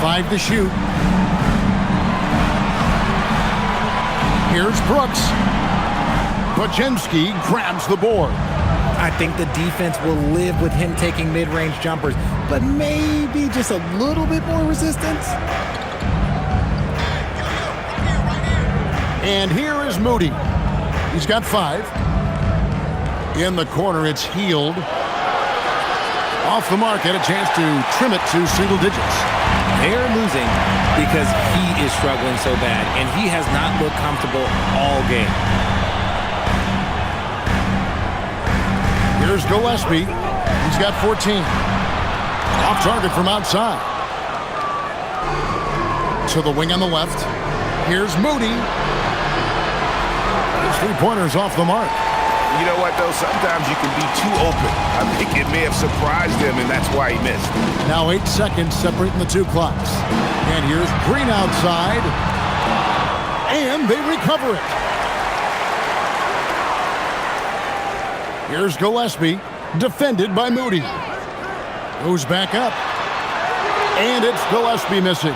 5 to shoot. Here's Brooks. Pajemski grabs the board. I think the defense will live with him taking mid-range jumpers, but maybe just a little bit more resistance. And here is Moody. He's got 5. In the corner, it's Hield. Off the mark, had a chance to trim it to single digits. They're losing because he is struggling so bad, and he has not looked comfortable all game. Here's Gillespie. He's got 14. Off target from outside. To the wing on the left. Here's Moody. His three-pointers off the mark. You know what, though? Sometimes you can be too open. I think it may have surprised him, and that's why he missed. Now 8 seconds separating the two clocks. And here's Green outside. And they recover it. Here's Gillespie, defended by Moody. Goes back up. And it's Gillespie missing.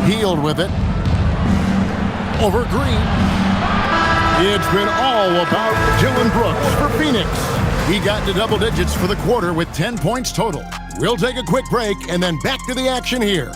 Hield with it. Over Green. It's been all about Dylan Brooks for Phoenix. He got to double digits for the quarter with 10 points total. We'll take a quick break and then back to the action here.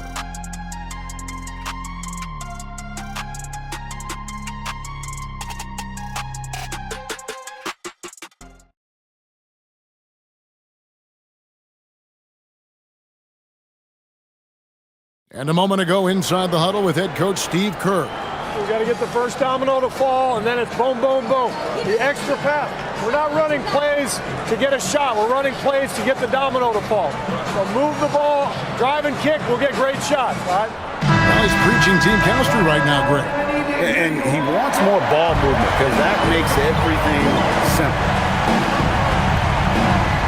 And a moment ago inside the huddle with head coach Steve Kerr. We got to get the first domino to fall, and then it's boom, boom, boom. The extra pass. We're not running plays to get a shot. We're running plays to get the domino to fall. So move the ball, drive and kick, we'll get great shots, all right? Well, he's preaching team chemistry right now, Greg. And he wants more ball movement because that makes everything simple.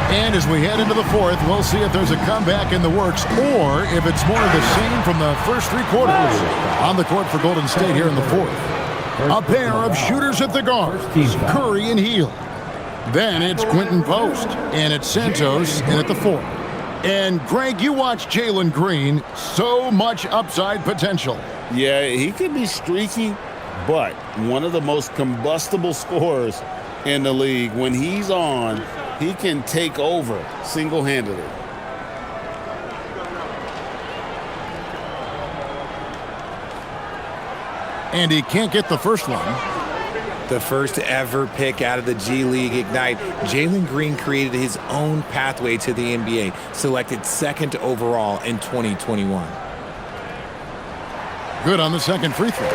And as we head into the fourth, we'll see if there's a comeback in the works or if it's more of the same from the first 3 quarters. On the court for Golden State here in the fourth. A pair of shooters at the guards, Curry and Hield. Then it's Quentin Post, and it's Santos in at the 4. And Greg, you watch Jalen Green, so much upside potential. Yeah, he could be streaky, but one of the most combustible scorers in the league. When he's on, he can take over single-handedly. And he can't get the first one. The first ever pick out of the G League Ignite, Jalen Green created his own pathway to the NBA, selected second overall in 2021. Good on the second free throw.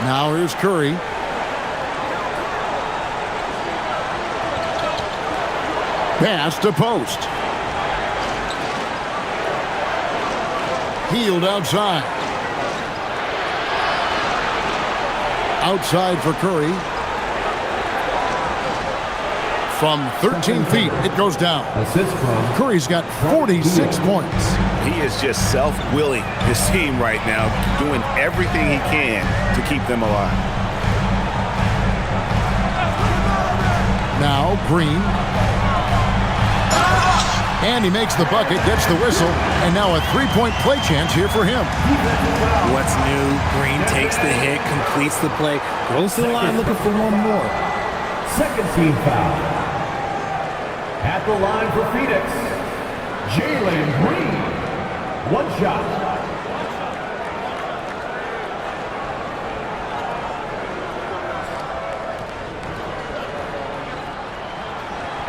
Now here's Curry. Pass to post. Healed outside. Outside for Curry. From 13 feet, it goes down. Curry's got 46 points. He is just self-willing his team right now, doing everything he can to keep them alive. Now Green. And he makes the bucket, gets the whistle, and now a three-point play chance here for him. What's new? Green takes the hit, completes the play, goes to the line looking for one more. Second team foul. At the line for Phoenix, Jalen Green. One shot.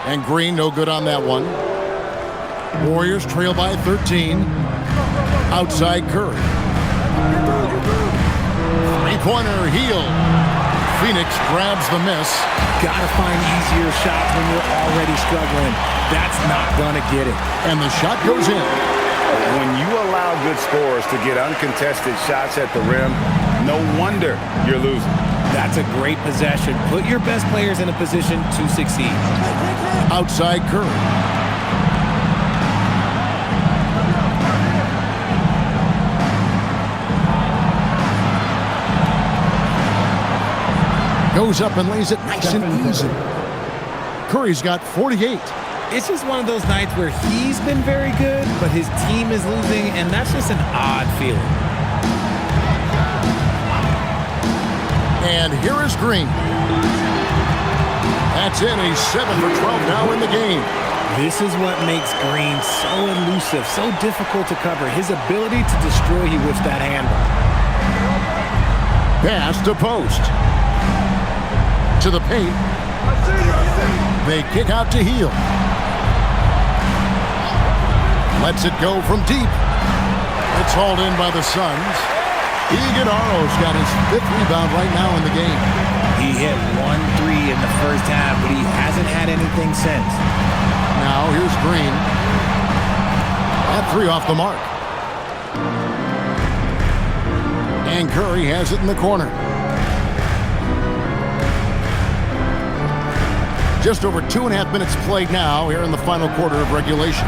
And Green no good on that one. Warriors trail by 13. Outside Curry. Three-pointer heel. Phoenix grabs the miss. Gotta find easier shots when you're already struggling. That's not gonna get it. And the shot goes in. When you allow good scorers to get uncontested shots at the rim, no wonder you're losing. That's a great possession. Put your best players in a position to succeed. Outside Curry. Goes up and lays it nice and easy. Curry's got 48. It's just one of those nights where he's been very good, but his team is losing, and that's just an odd feeling. And here is Green. That's it. He's 7 for 12 now in the game. This is what makes Green so elusive, so difficult to cover. His ability to destroy you with that handle. Pass to post. To the paint. They kick out to Heel. Lets it go from deep. It's hauled in by the Suns. Iguodala's got his 5th rebound right now in the game. He hit 1-3 in the first half, but he hasn't had anything since. Now here's Green. That 3 off the mark. And Curry has it in the corner. Just over 2.5 minutes played now here in the final quarter of regulation.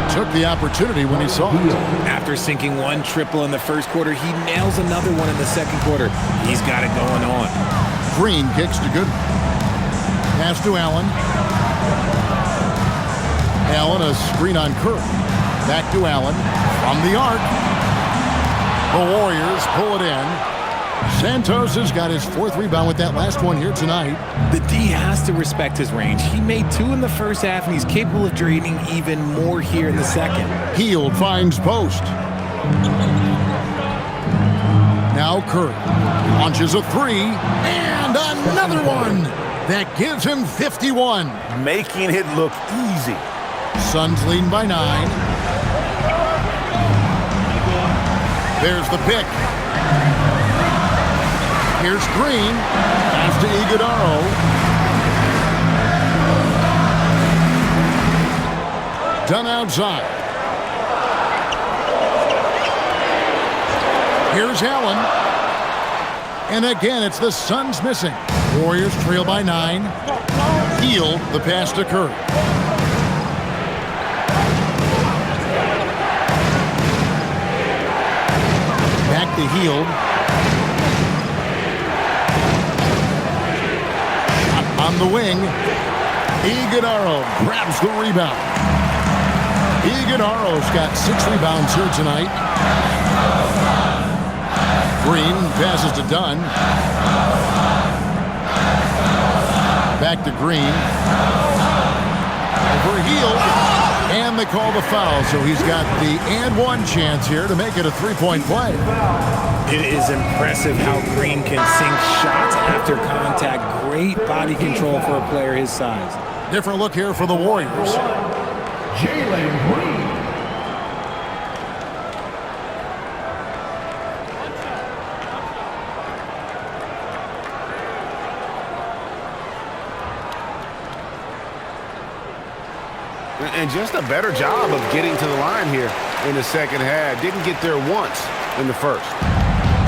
Took the opportunity when he saw it. After sinking one triple in the first quarter, he nails another one in the second quarter. He's got it going on. Green kicks to good. Pass to Allen. Allen, a screen on Curry. Back to Allen. From the arc. The Warriors pull it in. Santos has got his 4th rebound with that last one here tonight. The D has to respect his range. He made 2 in the first half, and he's capable of draining even more here in the second. Hield finds post. Now Curry launches a 3, and another one that gives him 51. Making it look easy. Suns leading by 9. There's the pick. Here's Green. Pass to Iguodala. Done outside. Here's Allen. And again, it's the Suns missing. Warriors trail by 9. Hield the pass to Curry. Back to Hield. On the wing, Iguodala grabs the rebound. Iguodala's got 6 rebounds here tonight. Green passes to Dunn. Back to Green. Over Hield. And they call the foul, so he's got the and one chance here to make it a three-point play. It is impressive how Green can sink shots after contact. Great body control for a player his size. Different look here for the Warriors. Jalen Green. And just a better job of getting to the line here in the second half. Didn't get there once in the first.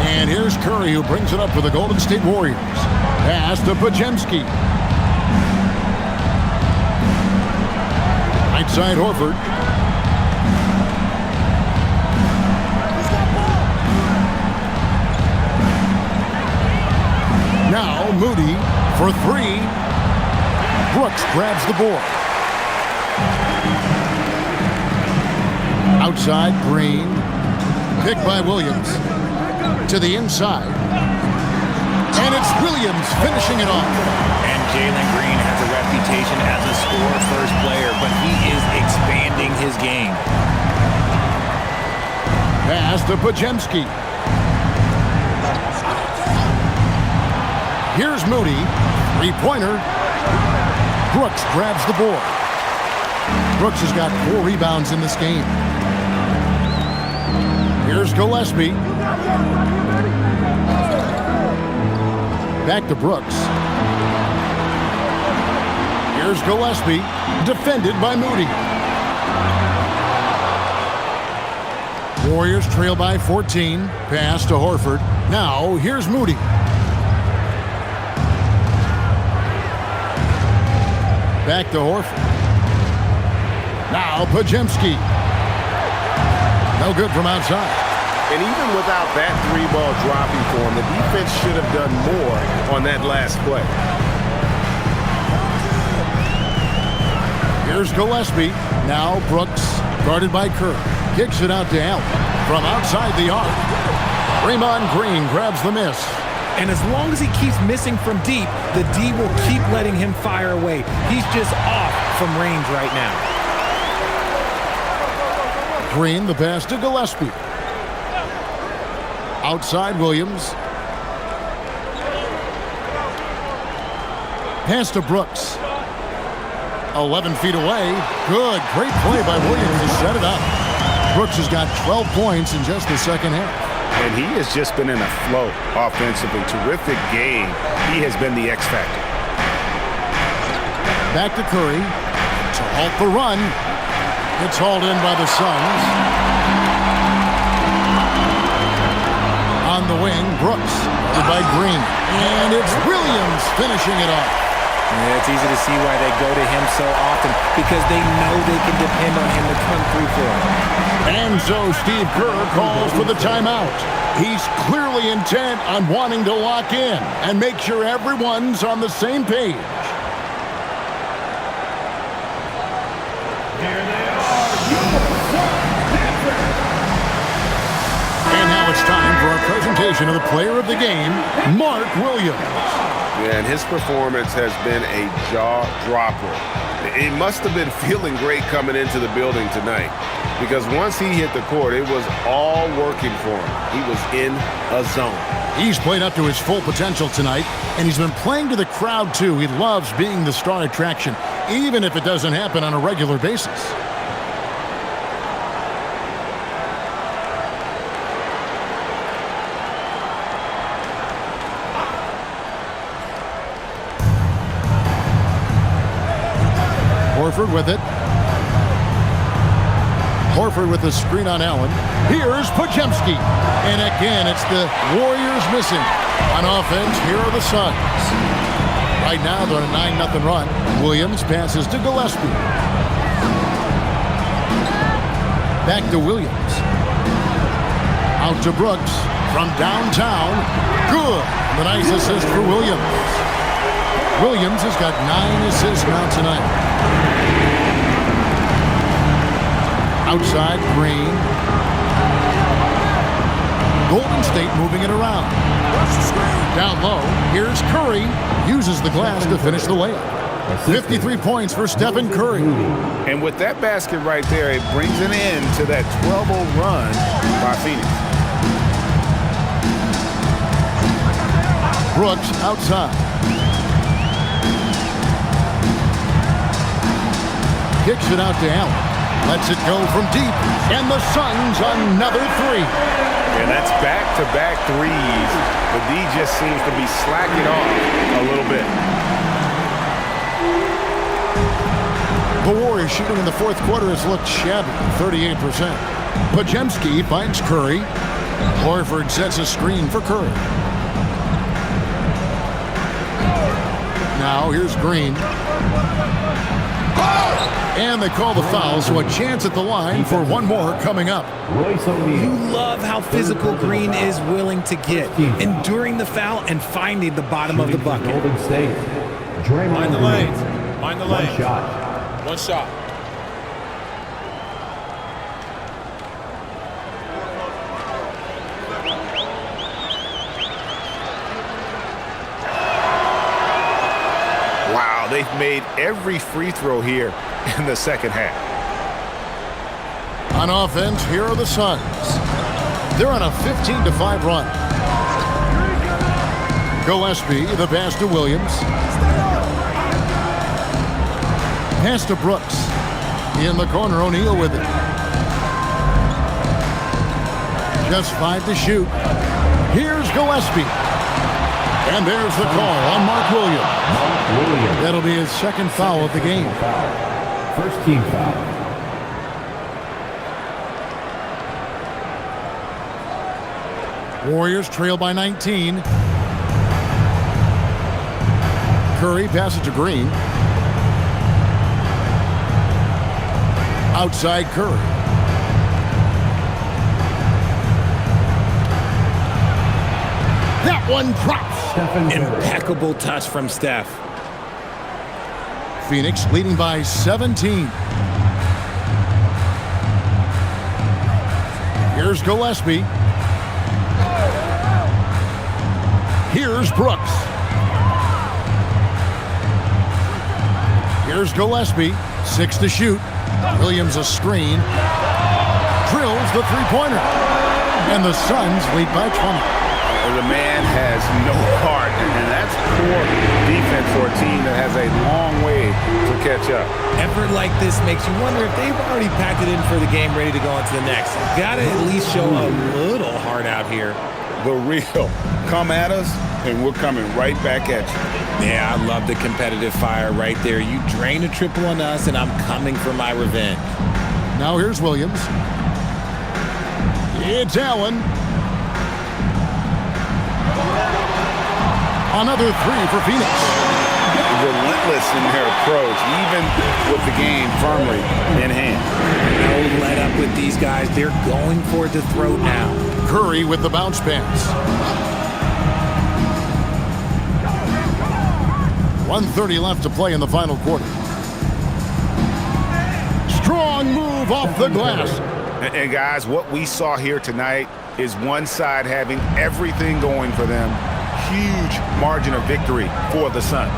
And here's Curry, who brings it up for the Golden State Warriors. Pass to Pajemski. Right side, Horford. Now Moody for three. Brooks grabs the board. Outside, Green. Picked by Williams. To the inside. And it's Williams finishing it off. And Jalen Green has a reputation as a score-first player, but he is expanding his game. Pass to Pajemski. Here's Moody. Three-pointer. Brooks grabs the board. Brooks has got 4 rebounds in this game. Here's Gillespie. Back to Brooks. Here's Gillespie, defended by Moody. Warriors trail by 14. Pass to Horford. Now, here's Moody. Back to Horford. Now, Pajemski. No good from outside. And even without that 3-ball dropping for him, the defense should have done more on that last play. Here's Gillespie. Now Brooks, guarded by Kerr. Kicks it out to Allen from outside the arc. Draymond Green grabs the miss. And as long as he keeps missing from deep, the D will keep letting him fire away. He's just off from range right now. Green, the pass to Gillespie. Outside, Williams. Pass to Brooks. 11 feet away. Good. Great play by Williams to set it up. Brooks has got 12 points in just the second half. And he has just been in a flow offensively. Terrific game. He has been the X factor. Back to Curry to halt the run. It's hauled in by the Suns. On the wing, Brooks, guarded by Green. And it's Williams finishing it off. Yeah, it's easy to see why they go to him so often, because they know they can depend on him to come through for them. And so Steve Kerr calls for the timeout. He's clearly intent on wanting to lock in and make sure everyone's on the same page. And now it's time for our presentation of the player of the game, Mark Williams. Yeah, and his performance has been a jaw-dropper. He must have been feeling great coming into the building tonight, because once he hit the court, it was all working for him. He was in a zone. He's played up to his full potential tonight, and he's been playing to the crowd, too. He loves being the star attraction, even if it doesn't happen on a regular basis. Horford with it. Horford with the screen on Allen. Here's Pajemski. And again, it's the Warriors missing. On offense, here are the Suns. Right now, they're on a 9-0 run. Williams passes to Gillespie. Back to Williams. Out to Brooks from downtown. Good. The nice assist for Williams. Williams has got 9 assists now tonight. Outside, Green. Golden State moving it around. Down low, here's Curry. Uses the glass to finish the layup. 53 points for Stephen Curry. And with that basket right there, it brings an end to that 12-0 run by Phoenix. Brooks outside. Kicks it out to Allen. Lets it go from deep. And the Suns another three. And that's back-to-back threes. But D just seems to be slacking off a little bit. The Warriors shooting in the fourth quarter has looked shabby, 38%. Podziemski finds Curry. Horford sets a screen for Curry. Now here's Green. And they call the foul, so a chance at the line for one more coming up. You love how physical Green is willing to get, enduring the foul and finding the bottom of the bucket. Mind the lanes. Mind the lanes. One shot. Wow, they've made every free throw here in the second half. On offense, here are the Suns. They're on a 15-5 run. Gillespie, the pass to Williams. Pass to Brooks. In the corner, O'Neal with it. Just 5 to shoot. Here's Gillespie. And there's the call on Mark Williams. That'll be his second foul of the game. First team foul. Warriors trail by 19. Curry passes to Green. Outside Curry. That one drops. Impeccable touch from Steph. Phoenix leading by 17. Here's Gillespie. Here's Brooks. Here's Gillespie. 6 to shoot. Williams a screen. Drills the three-pointer. And the Suns lead by 20. The man has no heart, and that's poor defense for a team that has a long way to catch up. Effort like this makes you wonder if they've already packed it in for the game, ready to go on to the next. Got to at least show a little heart out here. The real. Come at us, and we're coming right back at you. Yeah, I love the competitive fire right there. You drain a triple on us, and I'm coming for my revenge. Now here's Williams. It's Allen. Another three for Phoenix. Relentless in their approach, even with the game firmly in hand. No let up with these guys. They're going for the throat now. Curry with the bounce pass. 1:30 left to play in the final quarter. Strong move off the glass. And guys, what we saw here tonight is one side having everything going for them. Huge margin of victory for the Suns.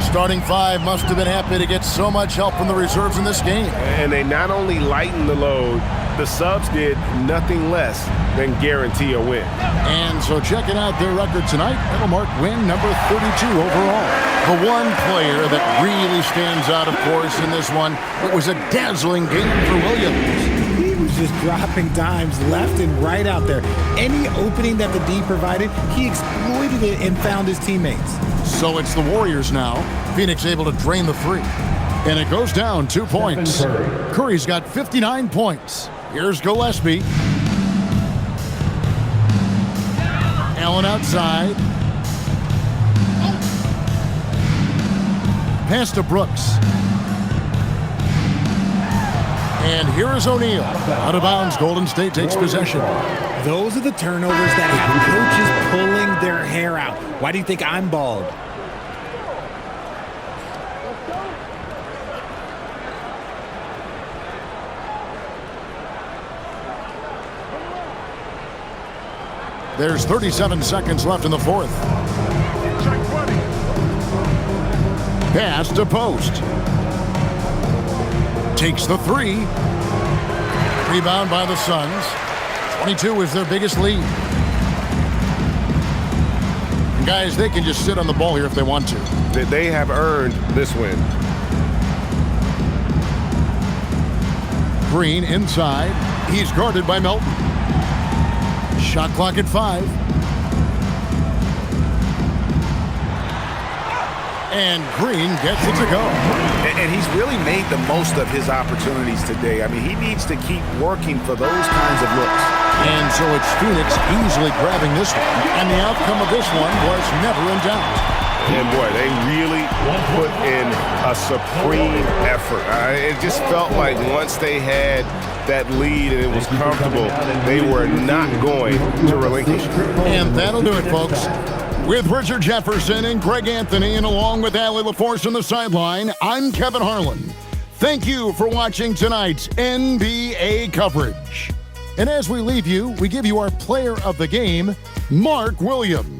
Starting five must have been happy to get so much help from the reserves in this game. And they not only lightened the load, the subs did nothing less than guarantee a win. And so checking out their record tonight, that'll mark win number 32 overall. The one player that really stands out, of course, in this one, it was a dazzling game for Williams. He was just dropping dimes left and right out there. Any opening that the D provided, he exploited it and found his teammates. So it's the Warriors now. Phoenix able to drain the three. And it goes down 2 points. Curry's got 59 points. Here's Gillespie. Allen outside. Pass to Brooks. And here is O'Neal. Out of bounds, Golden State takes possession. Those are the turnovers that have coaches pulling their hair out. Why do you think I'm bald? There's 37 seconds left in the fourth. pass to Post. Takes the three. Rebound by the Suns. 22 is their biggest lead. Guys, they can just sit on the ball here if they want to. They have earned this win. Green inside. He's guarded by Melton. Shot clock at 5. And Green gets it to go. And he's really made the most of his opportunities today. I mean, he needs to keep working for those kinds of looks. And so it's Phoenix easily grabbing this one. And the outcome of this one was never in doubt. And boy, they really put in a supreme effort. It just felt like once they had that lead and it was comfortable, they were not going to relinquish. And that'll do it, folks. With Richard Jefferson and Greg Anthony, and along with Allie LaForce on the sideline, I'm Kevin Harlan. Thank you for watching tonight's NBA coverage. And as we leave you, we give you our player of the game, Mark Williams.